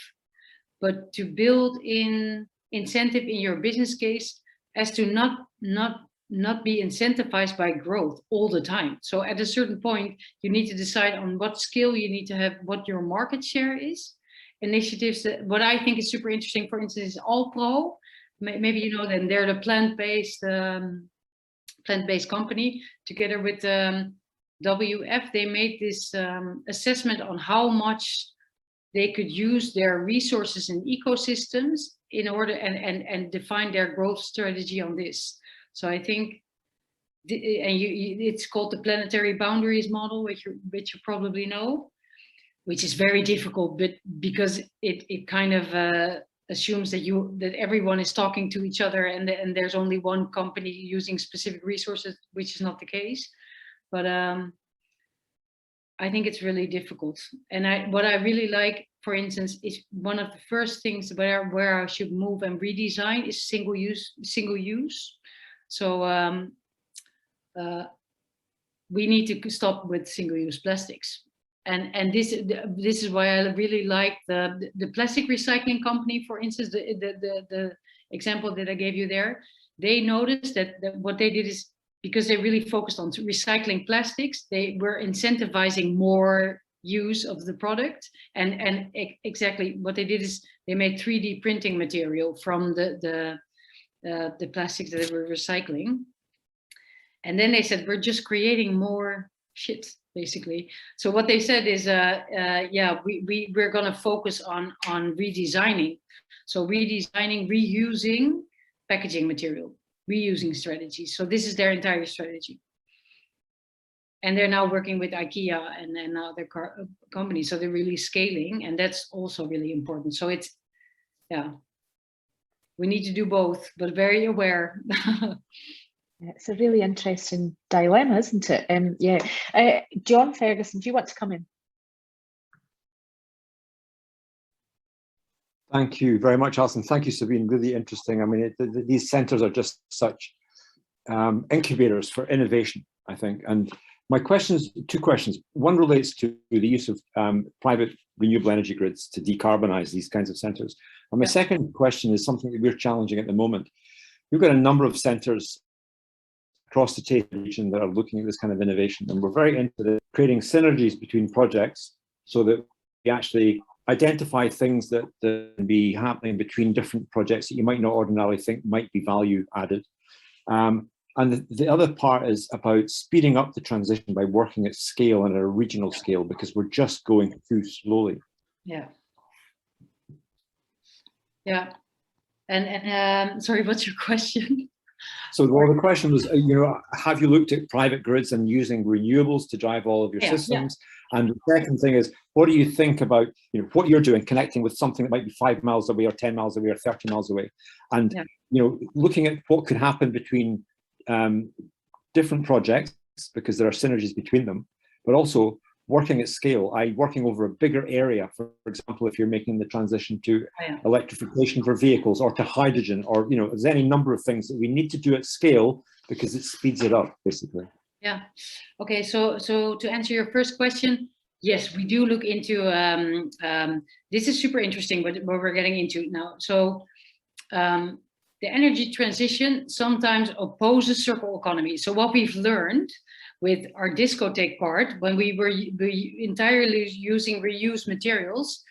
but to build in incentive in your business case as to not be incentivized by growth all the time. So at a certain point, you need to decide on what scale you need to have, what your market share is. Initiatives that, what I think is super interesting, for instance, is Allpro. Maybe you know them. They're the plant-based company. Together with WF, they made this assessment on how much they could use their resources and ecosystems in order and define their growth strategy on this. So I think, it's called the Planetary boundaries model, which you probably know, which is very difficult, but because it kind of assumes that everyone is talking to each other and there's only one company using specific resources, which is not the case. But I think it's really difficult. And what I really like, for instance, is one of the first things where I should move and redesign is single use. So we need to stop with single-use plastics. And this is why I really like the plastic recycling company, for instance, the example that I gave you there. They noticed that what they did is, because they really focused on recycling plastics, they were incentivizing more use of the product. And exactly what they did is they made 3D printing material from the plastics that they were recycling. And then they said, we're just creating more shit, basically. So what they said is, yeah, we're going to focus on redesigning. So redesigning, reusing packaging material, reusing strategies. So this is their entire strategy. And they're now working with IKEA and other companies. So they're really scaling, and that's also really important. So it's, yeah, we need to do both, but very aware. It's a really interesting dilemma, isn't it? Yeah. John Ferguson, do you want to come in? Thank you very much, Alison. Thank you, Sabine. Really interesting. I mean, these centres are just such incubators for innovation, I think. And my questions, two questions. One relates to the use of private renewable energy grids to decarbonise these kinds of centres. And my second question is something that we're challenging at the moment. We've got a number of centres across the Taste region that are looking at this kind of innovation, and we're very into creating synergies between projects so that we actually identify things that can be happening between different projects that you might not ordinarily think might be value added. And the other part is about speeding up the transition by working at scale and at a regional scale, because we're just going too slowly. Yeah. Yeah. And sorry, what's your question? So well, the question was, have you looked at private grids and using renewables to drive all of your systems? Yeah. And the second thing is, what do you think about what you're doing, connecting with something that might be 5 miles away or 10 miles away or 30 miles away? And looking at what could happen between different projects, because there are synergies between them, but also working at scale, working over a bigger area. For example, if you're making the transition to electrification for vehicles or to hydrogen, or there's any number of things that we need to do at scale because it speeds it up, basically. Yeah. Okay. So to answer your first question, yes, we do look into. This is super interesting, what we're getting into now. So the energy transition sometimes opposes circular economy. So what we've learned with our discotheque part, when we were entirely using reused materials,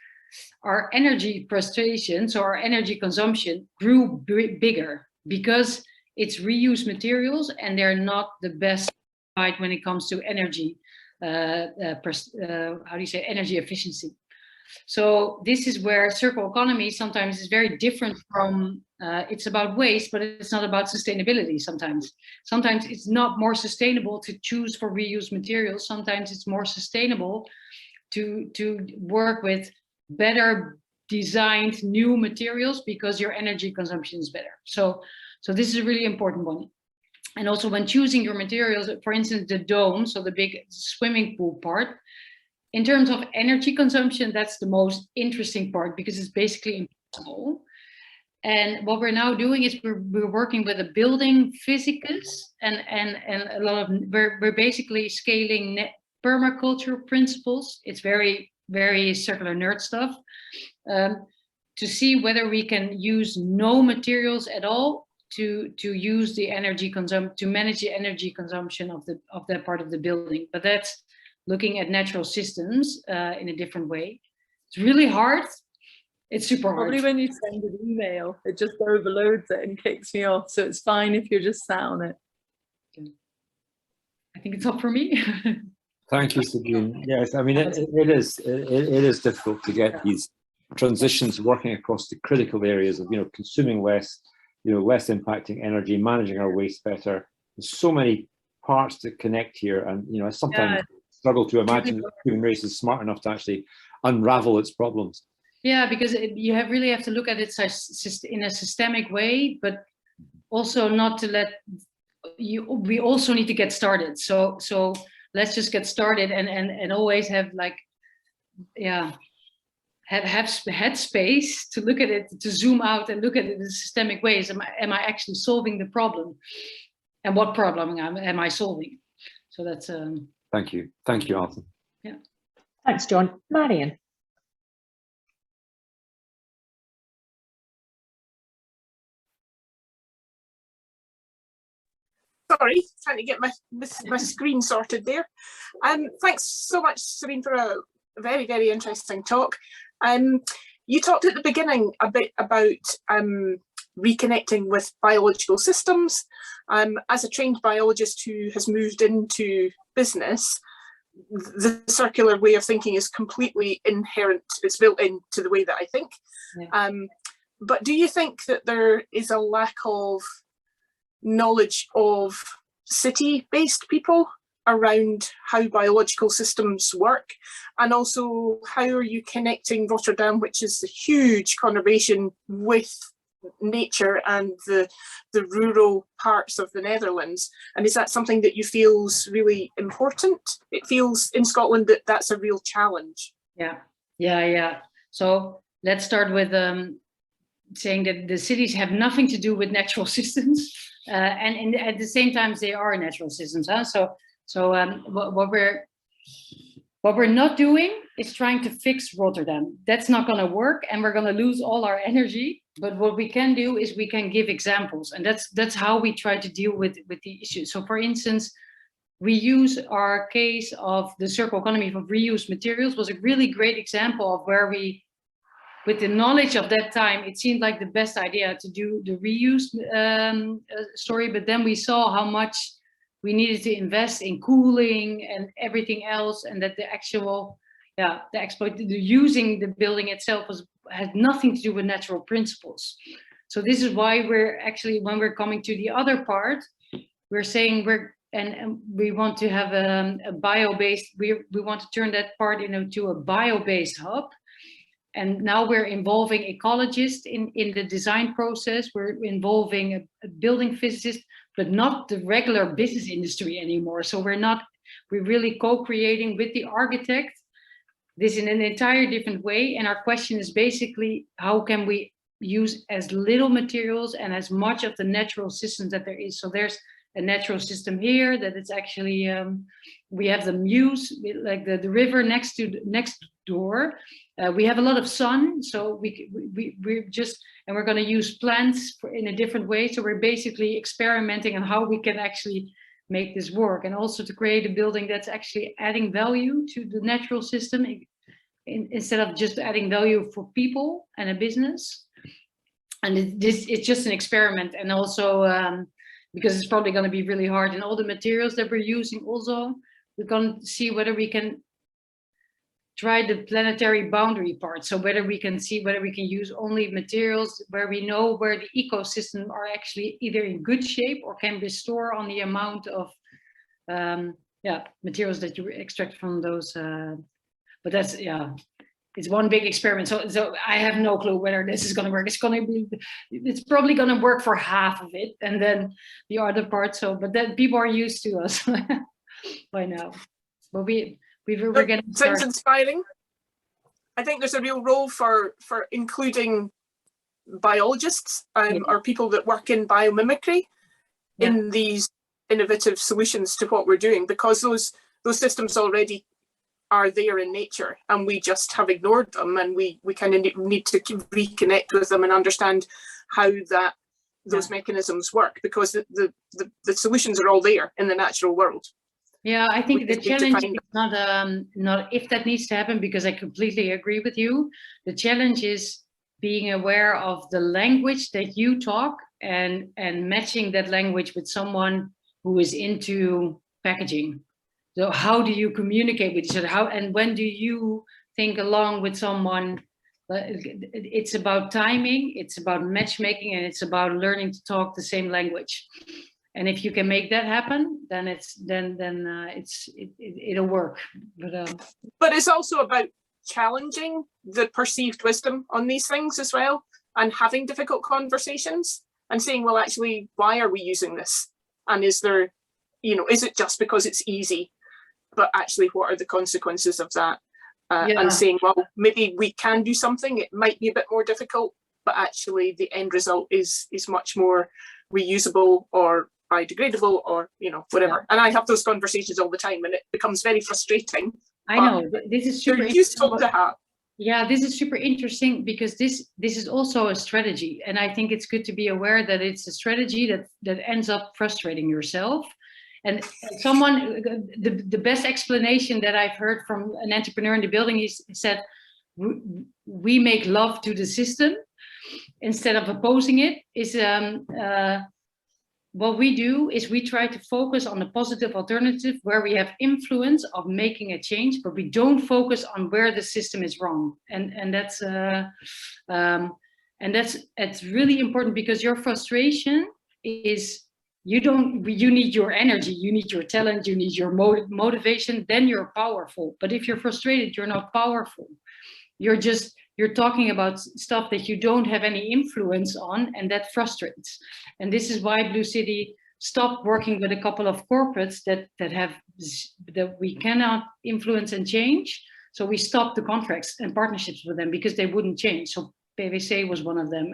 our energy frustration, so our energy consumption grew bigger because it's reused materials and they're not the best when it comes to energy, how do you say, energy efficiency. So this is where circular economy sometimes is very different from, it's about waste, but it's not about sustainability sometimes. Sometimes it's not more sustainable to choose for reused materials. Sometimes it's more sustainable to work with better designed new materials because your energy consumption is better. So this is a really important one. And also when choosing your materials, for instance, the dome, so the big swimming pool part, in terms of energy consumption, that's the most interesting part because it's basically impossible. And what we're now doing is we're working with a building physicist and a lot of, we're basically scaling permaculture principles. It's very, very circular nerd stuff, to see whether we can use no materials at all to use the energy to manage the energy consumption of that part of the building. But that's looking at natural systems in a different way. It's really hard. It's super hard. Probably when you send an email, it just overloads it and kicks me off. So it's fine if you're just sat on it. I think it's up for me. Thank you, Sabine. Yes, I mean, it is difficult to get these transitions working across the critical areas of, consuming less, less impacting energy, managing our waste better. There's so many parts to connect here, and I sometimes struggle to imagine the human race is smart enough to actually unravel its problems. Yeah, because you really have to look at it in a systemic way, but also not to let you. We also need to get started. So let's just get started and always have have headspace to look at it, to zoom out and look at it in systemic ways. Am I actually solving the problem, and what problem am I solving? So that's Thank you, Alton. Yeah. Thanks, John. Marion. Sorry, trying to get my screen sorted there. Thanks so much, Sabine, for a very, very interesting talk. You talked at the beginning a bit about reconnecting with biological systems. As a trained biologist who has moved into business, the circular way of thinking is completely inherent. It's built into the way that I think. Yeah. But do you think that there is a lack of knowledge of city-based people around how biological systems work? And also, how are you connecting Rotterdam, which is a huge conurbation, with nature and the rural parts of the Netherlands? And is that something that you feel is really important? It feels in Scotland that that's a real challenge. Yeah. So let's start with saying that the cities have nothing to do with natural systems, and at the same time they are natural systems. So what we're not doing is trying to fix Rotterdam. That's not going to work, and we're going to lose all our energy. But what we can do is we can give examples, and that's how we try to deal with the issue. So, for instance, we use our case of the circular economy of reused materials was a really great example of where we, with the knowledge of that time, it seemed like the best idea to do the reuse story. But then we saw how much we needed to invest in cooling and everything else, and that the actual, using the building itself had nothing to do with natural principles. So this is why we're actually, when we're coming to the other part, we're saying we want to have a bio-based, we want to turn that part into a bio-based hub. And now we're involving ecologists in the design process. We're involving a building physicist, but not the regular business industry anymore. So we're really co-creating with the architect this in an entire different way. And our question is basically, how can we use as little materials and as much of the natural systems that there is? So there's a natural system here that it's actually, we have the Meuse, like the river next door. We have a lot of sun, so we're going to use plants in a different way. So we're basically experimenting on how we can actually make this work, and also to create a building that's actually adding value to the natural system instead of just adding value for people and a business. And it's just an experiment, and also because it's probably going to be really hard, and all the materials that we're using also, we're going to see whether we can try the planetary boundary part. So whether we can see whether we can use only materials where we know where the ecosystem are actually either in good shape or can restore on the amount of materials that you extract from those. But that's, it's one big experiment. So I have no clue whether this is going to work. It's probably going to work for half of it, and then the other part. But then people are used to us by now. But we're getting started. Sounds inspiring. I think there's a real role for including biologists or people that work in biomimicry in these innovative solutions to what we're doing, because those systems already are there in nature, and we just have ignored them, and we kind of need to reconnect with them and understand how those mechanisms work, because the solutions are all there in the natural world. Yeah, I think the challenge is not if that needs to happen, because I completely agree with you. The challenge is being aware of the language that you talk and matching that language with someone who is into packaging. So how do you communicate with each other? How and when do you think along with someone? It's about timing, it's about matchmaking, and it's about learning to talk the same language. And if you can make that happen, then it'll work. But it's also about challenging the perceived wisdom on these things as well, and having difficult conversations and saying, well, actually, why are we using this? And is there, is it just because it's easy? But actually, what are the consequences of that? And saying, well, maybe we can do something. It might be a bit more difficult, but actually the end result is much more reusable or biodegradable or whatever. And I have those conversations all the time, and it becomes very frustrating. I know this is super useful to have. Yeah, this is super interesting, because this is also a strategy, and I think it's good to be aware that it's a strategy that ends up frustrating yourself. And someone, the best explanation that I've heard from an entrepreneur in the building is said, we make love to the system instead of opposing it. Is what we do is we try to focus on the positive alternative where we have influence of making a change, but we don't focus on where the system is wrong. And that's it's really important, because your frustration is you need your energy, you need your talent, you need your motivation, then you're powerful. But if you're frustrated, you're not powerful. You're talking about stuff that you don't have any influence on, and that frustrates. And this is why BlueCity stopped working with a couple of corporates that we cannot influence and change. So we stopped the contracts and partnerships with them because they wouldn't change. So PwC was one of them,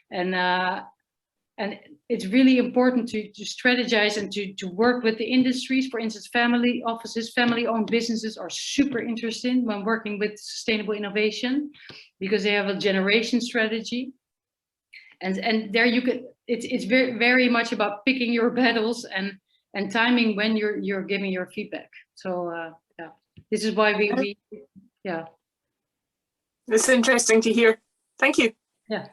and it's really important to strategize and to work with the industries. For instance, family offices, family-owned businesses are super interesting when working with sustainable innovation, because they have a generation strategy. And there you could, it's very, very much about picking your battles and timing when you're giving your feedback. So this is why we. It's interesting to hear. Thank you. Yeah.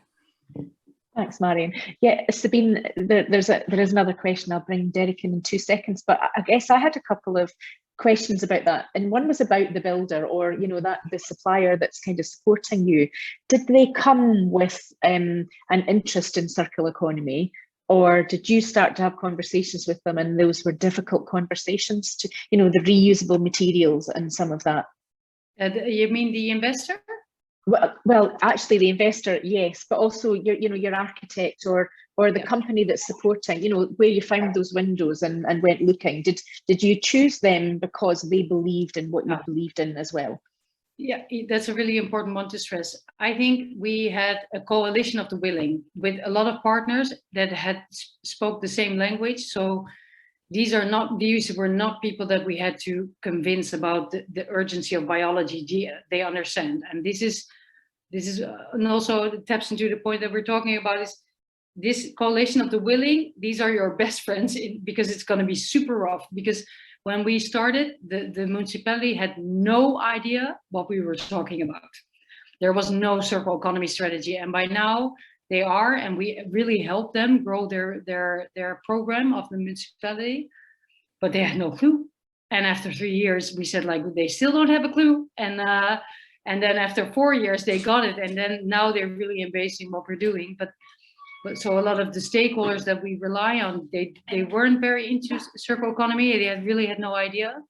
Thanks, Marion. Yeah, Sabine, there is another question. I'll bring Derek in 2 seconds, but I guess I had a couple of questions about that. And one was about the builder, or the supplier that's kind of supporting you. Did they come with an interest in circular economy, or did you start to have conversations with them and those were difficult conversations to, the reusable materials and some of that? You mean the investor? Well, actually, the investor, yes, but also your architect or the company that's supporting, where you found those windows and went looking. Did you choose them because they believed in what you believed in as well? Yeah, that's a really important one to stress. I think we had a coalition of the willing with a lot of partners that had spoke the same language. So these were not people that we had to convince about the urgency of biology. They understand, and this is and also it taps into the point that we're talking about, is this coalition of the willing, these are your best friends because it's going to be super rough. Because when we started, the municipality had no idea what we were talking about. There was no circular economy strategy, and by now they are, and we really helped them grow their program of the municipality, but they had no clue. And after 3 years, we said, like, they still don't have a clue. And then after 4 years, they got it, and then now they're really embracing what we're doing. But so a lot of the stakeholders that we rely on, they weren't very into circular economy. They really had no idea.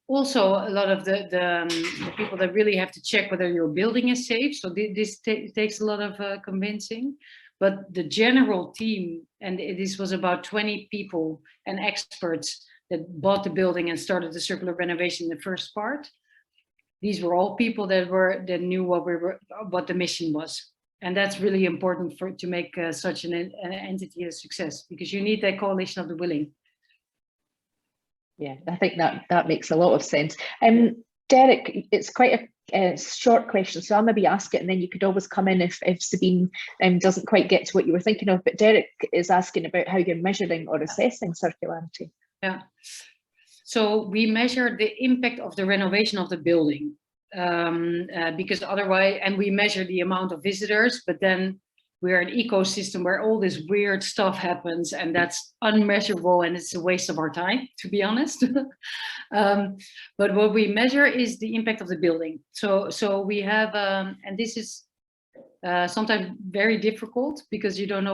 Also, a lot of the people that really have to check whether your building is safe. So this takes a lot of convincing. But the general team, and this was about 20 people and experts that bought the building and started the circular renovation in the first part. These were all people that knew what the mission was. And that's really important to make such an entity a success, because you need that coalition of the willing. Yeah, I think that makes a lot of sense. Derek, it's quite a short question, so I'll maybe ask it, and then you could always come in if Sabine doesn't quite get to what you were thinking of. But Derek is asking about how you're measuring or assessing circularity. Yeah, so we measure the impact of the renovation of the building, because otherwise, and we measure the amount of visitors, but then we're an ecosystem where all this weird stuff happens, and that's unmeasurable, and it's a waste of our time, to be honest. But what we measure is the impact of the building. So we have, and this is sometimes very difficult because you don't know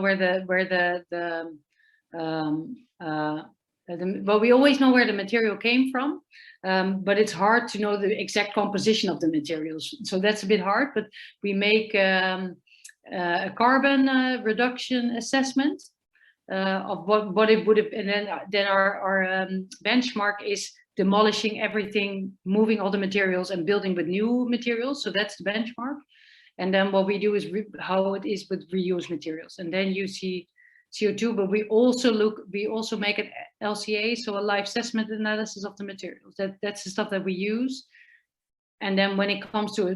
well, we always know where the material came from, but it's hard to know the exact composition of the materials. So that's a bit hard, but we make a carbon reduction assessment of what it would have, and then our benchmark is demolishing everything, moving all the materials and building with new materials. So that's the benchmark. And then what we do is how it is with reused materials, and then you see CO2, but we also make an LCA, so a life assessment analysis of the materials. That's the stuff that we use. And then when it comes to a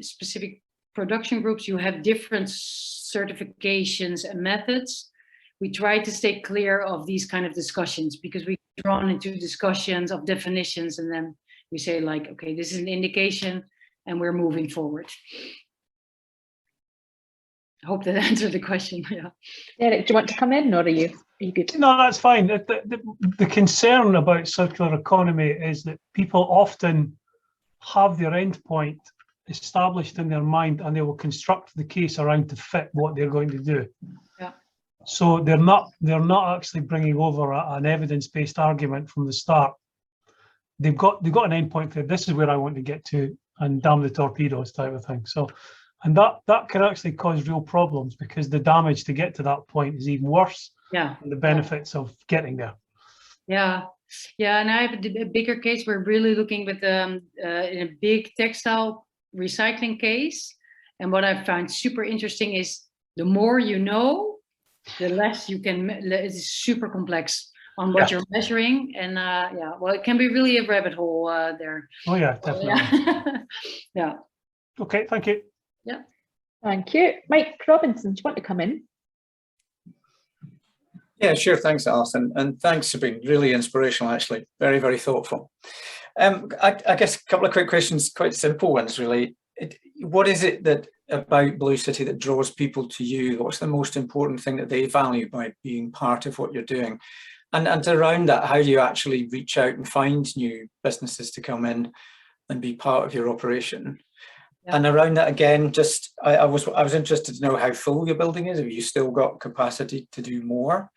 specific production groups, you have different certifications and methods. We try to stay clear of these kind of discussions, because we get drawn into discussions of definitions, and then we say, like, okay, this is an indication and we're moving forward. I hope that answered the question. Yeah. Derek, do you want to come in, or are you good? No, that's fine. The concern about circular economy is that people often have their endpoint established in their mind, and they will construct the case around to fit what they're going to do. Yeah. So they're not actually bringing over an evidence-based argument from the start. They've got an endpoint for this is where I want to get to, and damn the torpedoes type of thing. So, and that can actually cause real problems, because the damage to get to that point is even worse than the benefits of getting there. Yeah. Yeah, and I have a bigger case. We're really looking with in a big textile recycling case, and what I found super interesting is the more you know, the less you can. It's super complex on what you're measuring, and well, it can be really a rabbit hole there. Oh yeah, definitely. Yeah. Okay, thank you. Yeah. Thank you. Mike Robinson, do you want to come in? Yeah, sure. Thanks, Alison, and thanks, Sabine. Really inspirational, actually. Very, very thoughtful. I guess a couple of quick questions, quite simple ones, really. What is it that about BlueCity that draws people to you? What's the most important thing that they value by being part of what you're doing? And around that, how do you actually reach out and find new businesses to come in and be part of your operation? Yeah. And around that again, just I was interested to know how full your building is. Have you still got capacity to do more?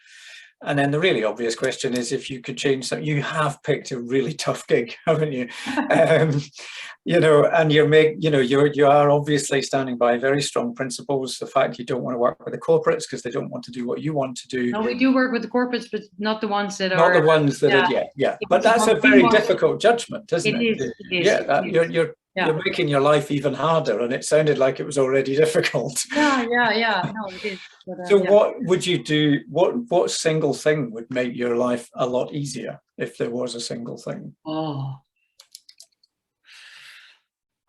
And then the really obvious question is, if you could change something. You have picked a really tough gig, haven't you? You know, and you are obviously standing by very strong principles. The fact you don't want to work with the corporates because they don't want to do what you want to do. No, we do work with the corporates, but not the ones that are. Not the ones that are. Yeah. But that's a very difficult judgment, isn't it? It is. Yeah, you're making your life even harder, and it sounded like it was already difficult. Yeah. No, it is. But, so what would you do? What single thing would make your life a lot easier if there was a single thing? Oh,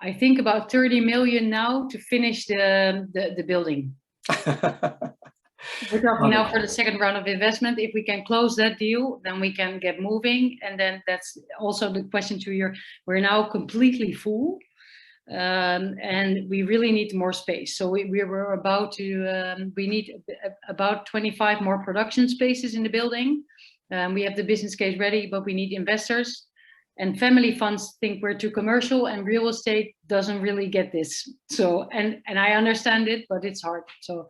I think about 30 million now to finish the building. We're talking now for the second round of investment. If we can close that deal, then we can get moving. And then that's also the question to your, we're now completely full. And we really need more space. So we were about to, we need about 25 more production spaces in the building. We have the business case ready, but we need investors. And family funds think we're too commercial, and real estate doesn't really get this. So, and I understand it, but it's hard. So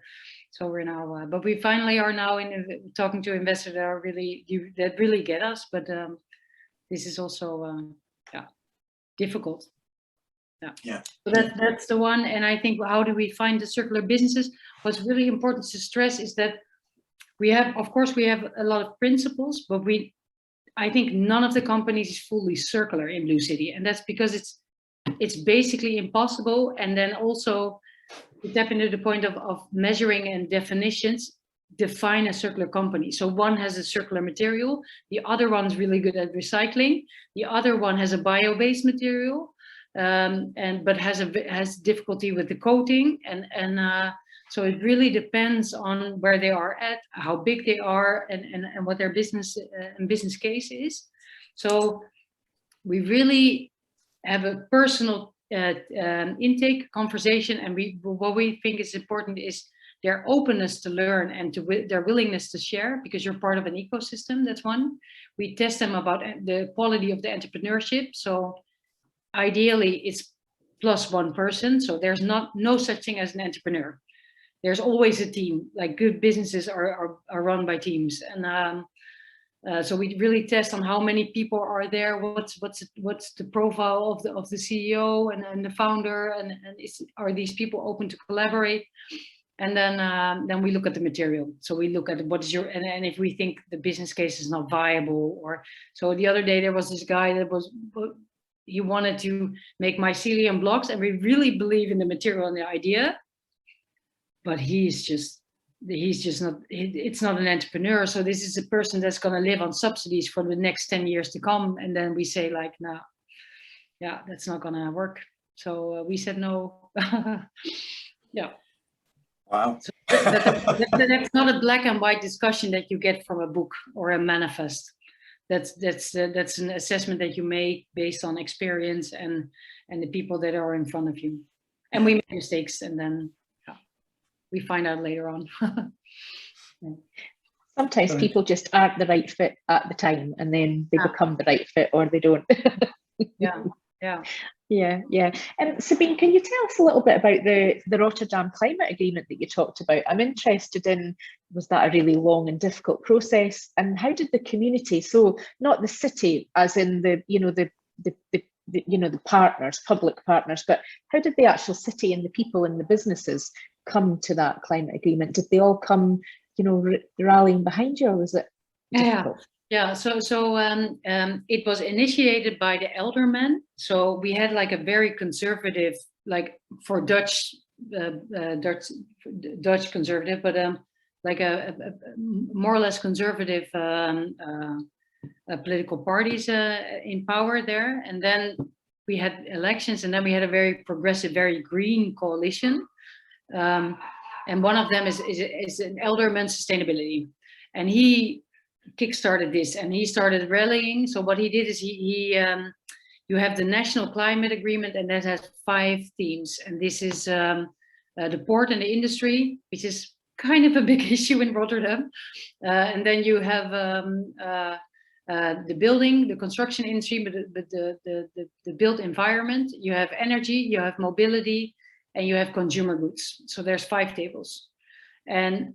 we're now, but we finally are now in talking to investors that are really, that really get us. But this is also, difficult. Yeah. So that's the one. And I think, how do we find the circular businesses? What's really important to stress is that we have, of course, we have a lot of principles, but I think none of the companies is fully circular in BlueCity, and that's because it's basically impossible. And then also to tap into the point of measuring and definitions, define a circular company. So one has a circular material, the other one's really good at recycling, the other one has a bio-based material, but has difficulty with the coating, and so it really depends on where they are at, how big they are, and what their business and business case is. So we really have a personal intake conversation, and what we think is important is their openness to learn and their willingness to share, because you're part of an ecosystem. That's one. We test them about the quality of the entrepreneurship. So ideally, it's plus one person. So there's no such thing as an entrepreneur. There's always a team. Like, good businesses are run by teams, and so we really test on how many people are there. What's the profile of the CEO and the founder, and are these people open to collaborate? And then we look at the material. So we look at what is your, and if we think the business case is not viable, or so. The other day there was this guy that he wanted to make mycelium blocks, and we really believe in the material and the idea. But he's just not, it's not an entrepreneur. So this is a person that's going to live on subsidies for the next 10 years to come. And then we say, like, no, yeah, that's not going to work. So we said no. Yeah. Wow. So that's not a black and white discussion that you get from a book or a manifest. That's an assessment that you make based on experience and the people that are in front of you. And we make mistakes, and then we find out later on. Sometimes people just aren't the right fit at the time, and then they become the right fit, or they don't. Yeah. Sabine, can you tell us a little bit about the Rotterdam climate agreement that you talked about? I'm interested in, was that a really long and difficult process, and how did the community, so not the city as in the partners, public partners, but how did the actual city and the people and the businesses come to that climate agreement? Did they all come, rallying behind you, or was it difficult? Yeah. So it was initiated by the aldermen. So we had like a very conservative, like for Dutch conservative, but like a more or less conservative political parties in power there. And then we had elections, and then we had a very progressive, very green coalition. And one of them is an alderman sustainability, and he kickstarted this, and he started rallying. So what he did is you have the national climate agreement, and that has 5 themes, and this is the port and the industry, which is kind of a big issue in Rotterdam, and then you have the building, the construction industry, but the built environment. You have energy, you have mobility, and you have consumer goods. So there's 5 tables, and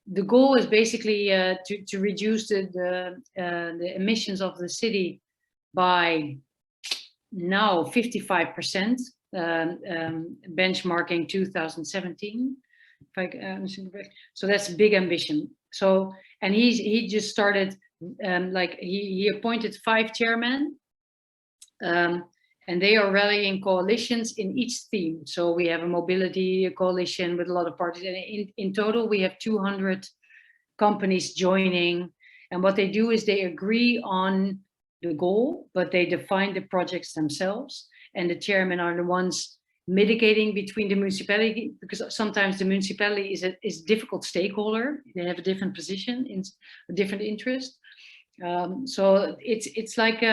the goal is basically to reduce the emissions of the city by now 55%, benchmarking 2017. So that's a big ambition. So, and he just started, like he appointed 5 chairmen, and they are rallying coalitions in each theme. So we have a mobility coalition with a lot of parties, and in total we have 200 companies joining. And what they do is they agree on the goal, but they define the projects themselves. And the chairmen are the ones mitigating between the municipality, because sometimes the municipality is a difficult stakeholder. They have a different position, in a different interest. So it's like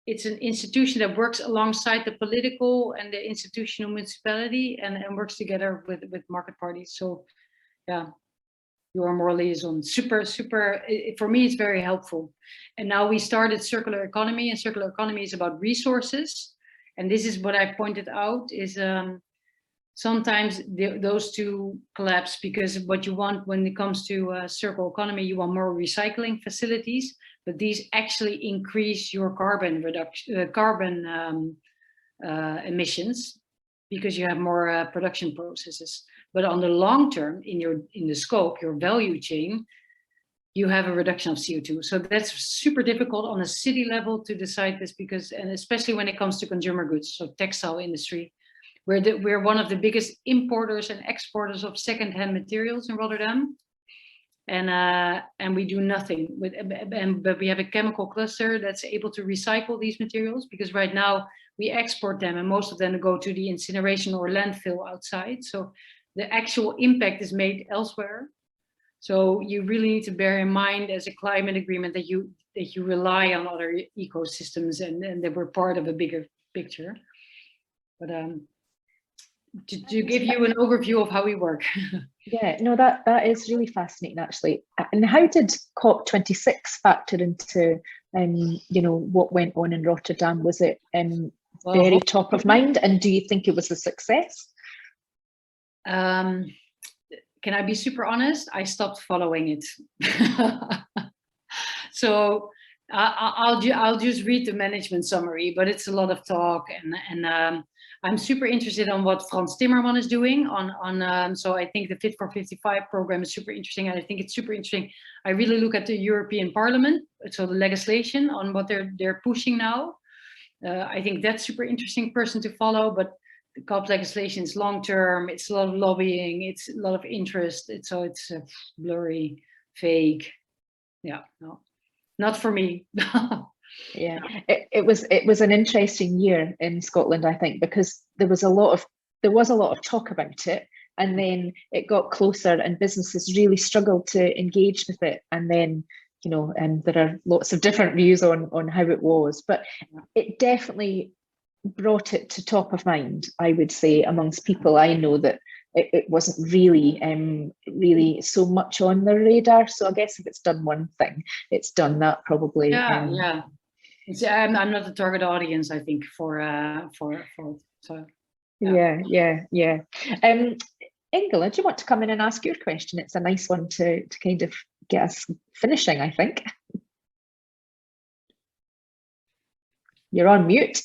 it's an institution that works alongside the political and the institutional municipality, and works together with market parties. So yeah, you are more liaison. Super, for me, it's very helpful. And now we started circular economy, and circular economy is about resources. And this is what I pointed out is sometimes those two collapse, because what you want when it comes to circular economy, you want more recycling facilities, but these actually increase your carbon reduction, emissions, because you have more production processes. But on the long term, in the scope, your value chain, you have a reduction of CO2. So that's super difficult on a city level to decide this, because, and especially when it comes to consumer goods, so textile industry, we're one of the biggest importers and exporters of secondhand materials in Rotterdam. And we do nothing with, but we have a chemical cluster that's able to recycle these materials, because right now we export them and most of them go to the incineration or landfill outside. So the actual impact is made elsewhere. So you really need to bear in mind as a climate agreement that you rely on other ecosystems and that we're part of a bigger picture. But to give you an overview of how we work. Yeah, no, that is really fascinating, actually. And how did COP26 factor into, you know, what went on in Rotterdam? Was it very top of mind, and do you think it was a success? Can I be super honest? I stopped following it. So I'll just read the management summary, but it's a lot of talk, and I'm super interested on what Frans Timmerman is doing on so I think the Fit for 55 program is super interesting. And I think it's super interesting. I really look at the European Parliament, so the legislation on what they're pushing now. I think that's super interesting person to follow, but the COP legislation is long term. It's a lot of lobbying. It's a lot of interest. It's blurry, vague. Yeah, no, not for me. Yeah, it was an interesting year in Scotland, I think, because there was a lot of talk about it, and then it got closer, and businesses really struggled to engage with it, and then, you know, and there are lots of different views on how it was, but it definitely brought it to top of mind, I would say, amongst people I know, that it wasn't really so much on the radar. So I guess if it's done one thing, it's done that probably. Yeah. I'm not the target audience, I think, for so. Yeah. Ingela, do you want to come in and ask your question? It's a nice one to kind of get us finishing, I think. You're on mute.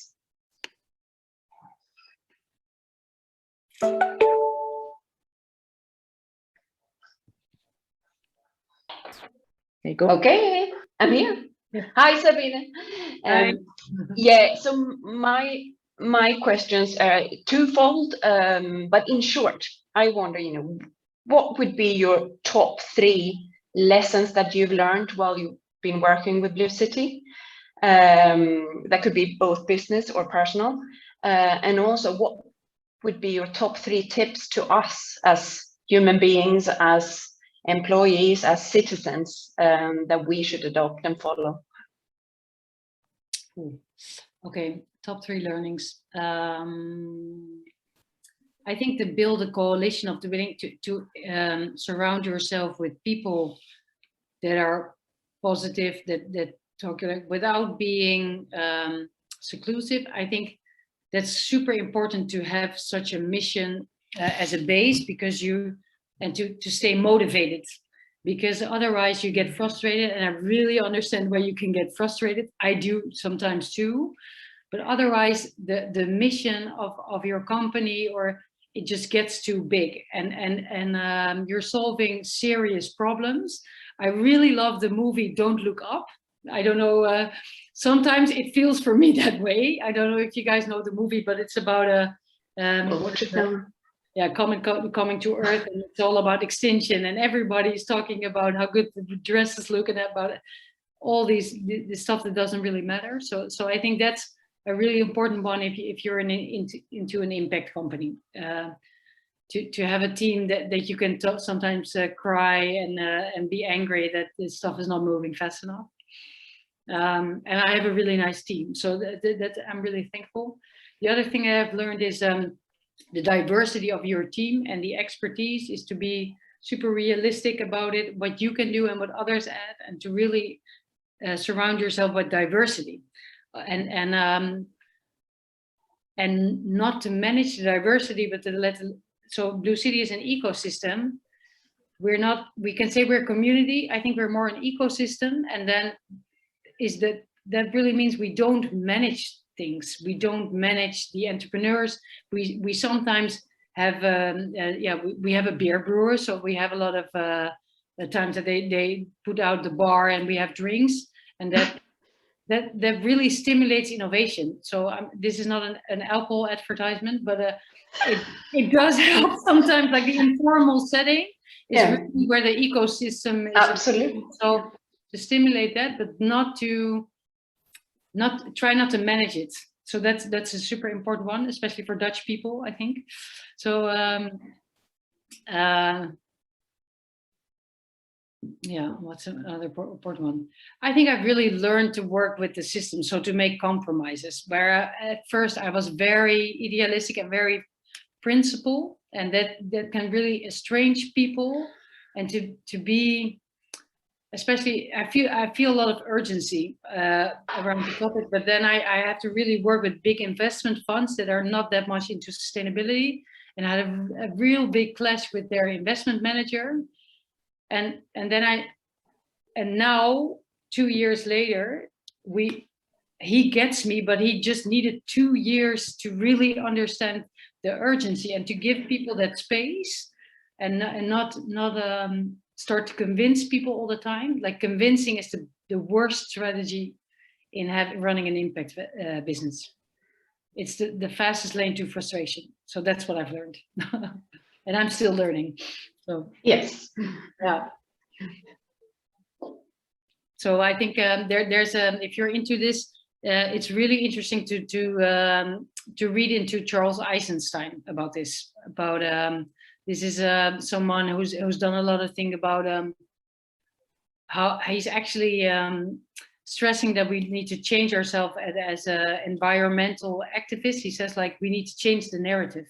There you go. Okay, I'm here. Yeah. Hi, Sabine. Yeah, so my questions are twofold, but in short, I wonder, you know, what would be your top 3 lessons that you've learned while you've been working with BlueCity? That could be both business or personal, and also what would be your top 3 tips to us as human beings, as employees, as citizens, that we should adopt and follow? Okay, top 3 learnings. I think to build a coalition of the willing to surround yourself with people that are positive, that talk without being seclusive. I think that's super important to have such a mission as a base, because to stay motivated, because otherwise you get frustrated, and I really understand where you can get frustrated. I do sometimes too, but otherwise the mission of your company, or it just gets too big, and you're solving serious problems. I really love the movie Don't Look Up. I don't know, sometimes it feels for me that way. I don't know if you guys know the movie, but it's about coming to Earth, and it's all about extinction, and everybody's talking about how good the dresses look and about all this stuff that doesn't really matter. So I think that's a really important one if you're into an impact company. To have a team that you can sometimes cry and be angry that this stuff is not moving fast enough. And I have a really nice team, so that I'm really thankful. The other thing I've learned is the diversity of your team and the expertise is to be super realistic about it, what you can do and what others add, and to really surround yourself with diversity, and not to manage the diversity, but to let. So BlueCity is an ecosystem. We can say we're a community. I think we're more an ecosystem, and then that really means we don't manage things. We don't manage the entrepreneurs. We sometimes have we have a beer brewer, so we have a lot of the times that they put out the bar and we have drinks, and that really stimulates innovation. So this is not an alcohol advertisement, but it does help sometimes, like the informal setting is really where the ecosystem is. Absolutely. So to stimulate that, but try not to manage it. So that's a super important one, especially for Dutch people, I think. So what's another important one? I think I've really learned to work with the system, so to make compromises. Where at first I was very idealistic and very principled, and that can really estrange people, and to be, especially I feel a lot of urgency around the topic, but then I have to really work with big investment funds that are not that much into sustainability, and I had a real big clash with their investment manager, and now 2 years later he gets me, but he just needed 2 years to really understand the urgency and to give people that space, and not start to convince people all the time. Like, convincing is the worst strategy in running an impact business. It's the fastest lane to frustration. So that's what I've learned. And I'm still learning. So yes. Yeah. So I think there's if you're into this, it's really interesting to read into Charles Eisenstein about this. This is someone who's done a lot of things about how he's actually stressing that we need to change ourselves as environmental activists. He says, like, we need to change the narrative,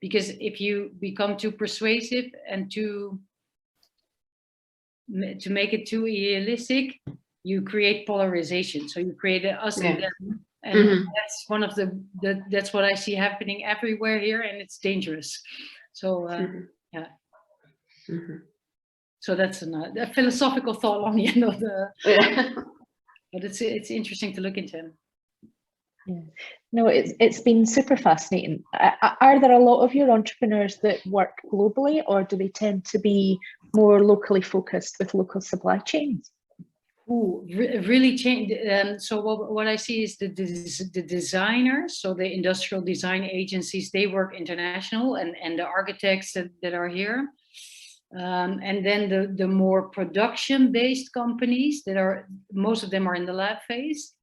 because if you become too persuasive and to make it too idealistic, you create polarization. So you create us and them, and that's one of that's what I see happening everywhere here, and it's dangerous. So so that's a philosophical thought on the end of the. But it's interesting to look into. Yeah. No, it's been super fascinating. Are there a lot of your entrepreneurs that work globally, or do they tend to be more locally focused with local supply chains? Ooh, really changed. So what I see is the designers, so the industrial design agencies, they work international, and the architects that are here. And then the more production-based companies most of them are in the lab phase.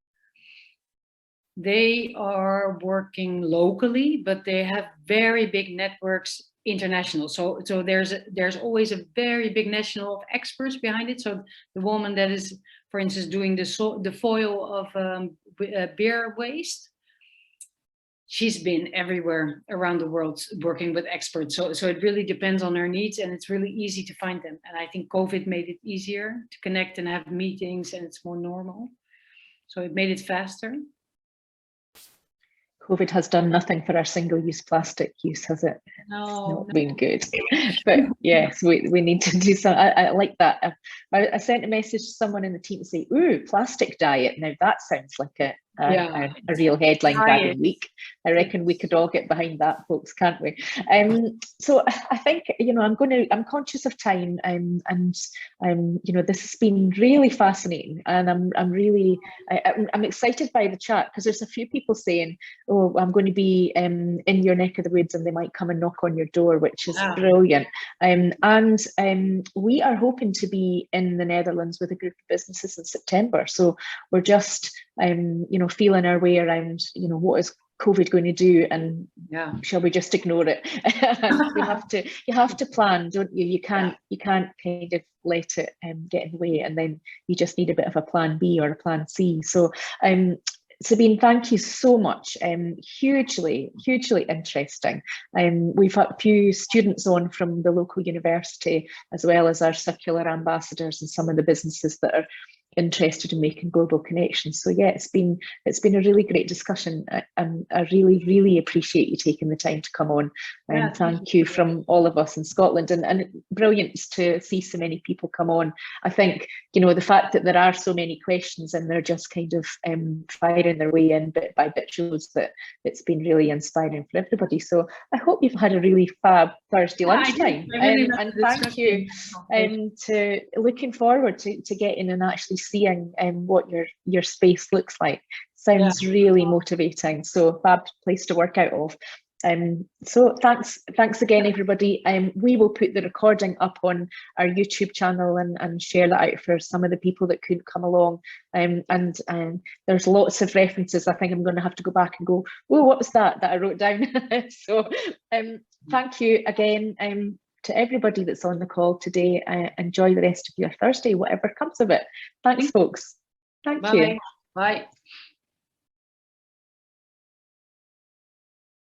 They are working locally, but they have very big networks international. So there's always a very big national of experts behind it. So the woman that is, for instance, doing the foil of beer waste, she's been everywhere around the world working with experts. So it really depends on her needs, and it's really easy to find them. And I think COVID made it easier to connect and have meetings, and it's more normal. So it made it faster. COVID has done nothing for our single-use plastic use, has it? No, it's not been good. But yes, we need to do some. I like that. I sent a message to someone in the team to say, "Ooh, plastic diet." Now that sounds like a real headline grabbing week. I reckon we could all get behind that, folks, can't we? So I think, I'm conscious of time, and this has been really fascinating, and I'm excited by the chat, because there's a few people saying, "Oh, I'm going to be in your neck of the woods," and they might come and knock on your door, which is brilliant. And we are hoping to be in the Netherlands with a group of businesses in September. So we're just you know, feeling our way around, you know, what is COVID going to do, and Yeah. shall we just ignore it? You have to plan, don't you? You can't kind of let it get in the way, and then you just need a bit of a plan B or a plan C. So Sabine, thank you so much. Hugely interesting. We've had a few students on from the local university, as well as our circular ambassadors and some of the businesses that are interested in making global connections. So yeah, it's been a really great discussion. I really appreciate you taking the time to come on. And thank you from all of us in Scotland, and brilliant to see so many people come on. I think, you know, the fact that there are so many questions and they're just kind of firing their way in bit by bit shows that it's been really inspiring for everybody. So I hope you've had a really fab Thursday lunchtime. And thank you to looking forward to getting and actually seeing what your space looks like. Sounds really motivating. So fab place to work out of. So thanks again, everybody. We will put the recording up on our YouTube channel and share that out for some of the people that couldn't come along. And there's lots of references. I think I'm going to have to go back and go, oh, what was that I wrote down? So thank you again. To everybody that's on the call today. Enjoy the rest of your Thursday, whatever comes of it. Thanks, folks. Thank you. Bye.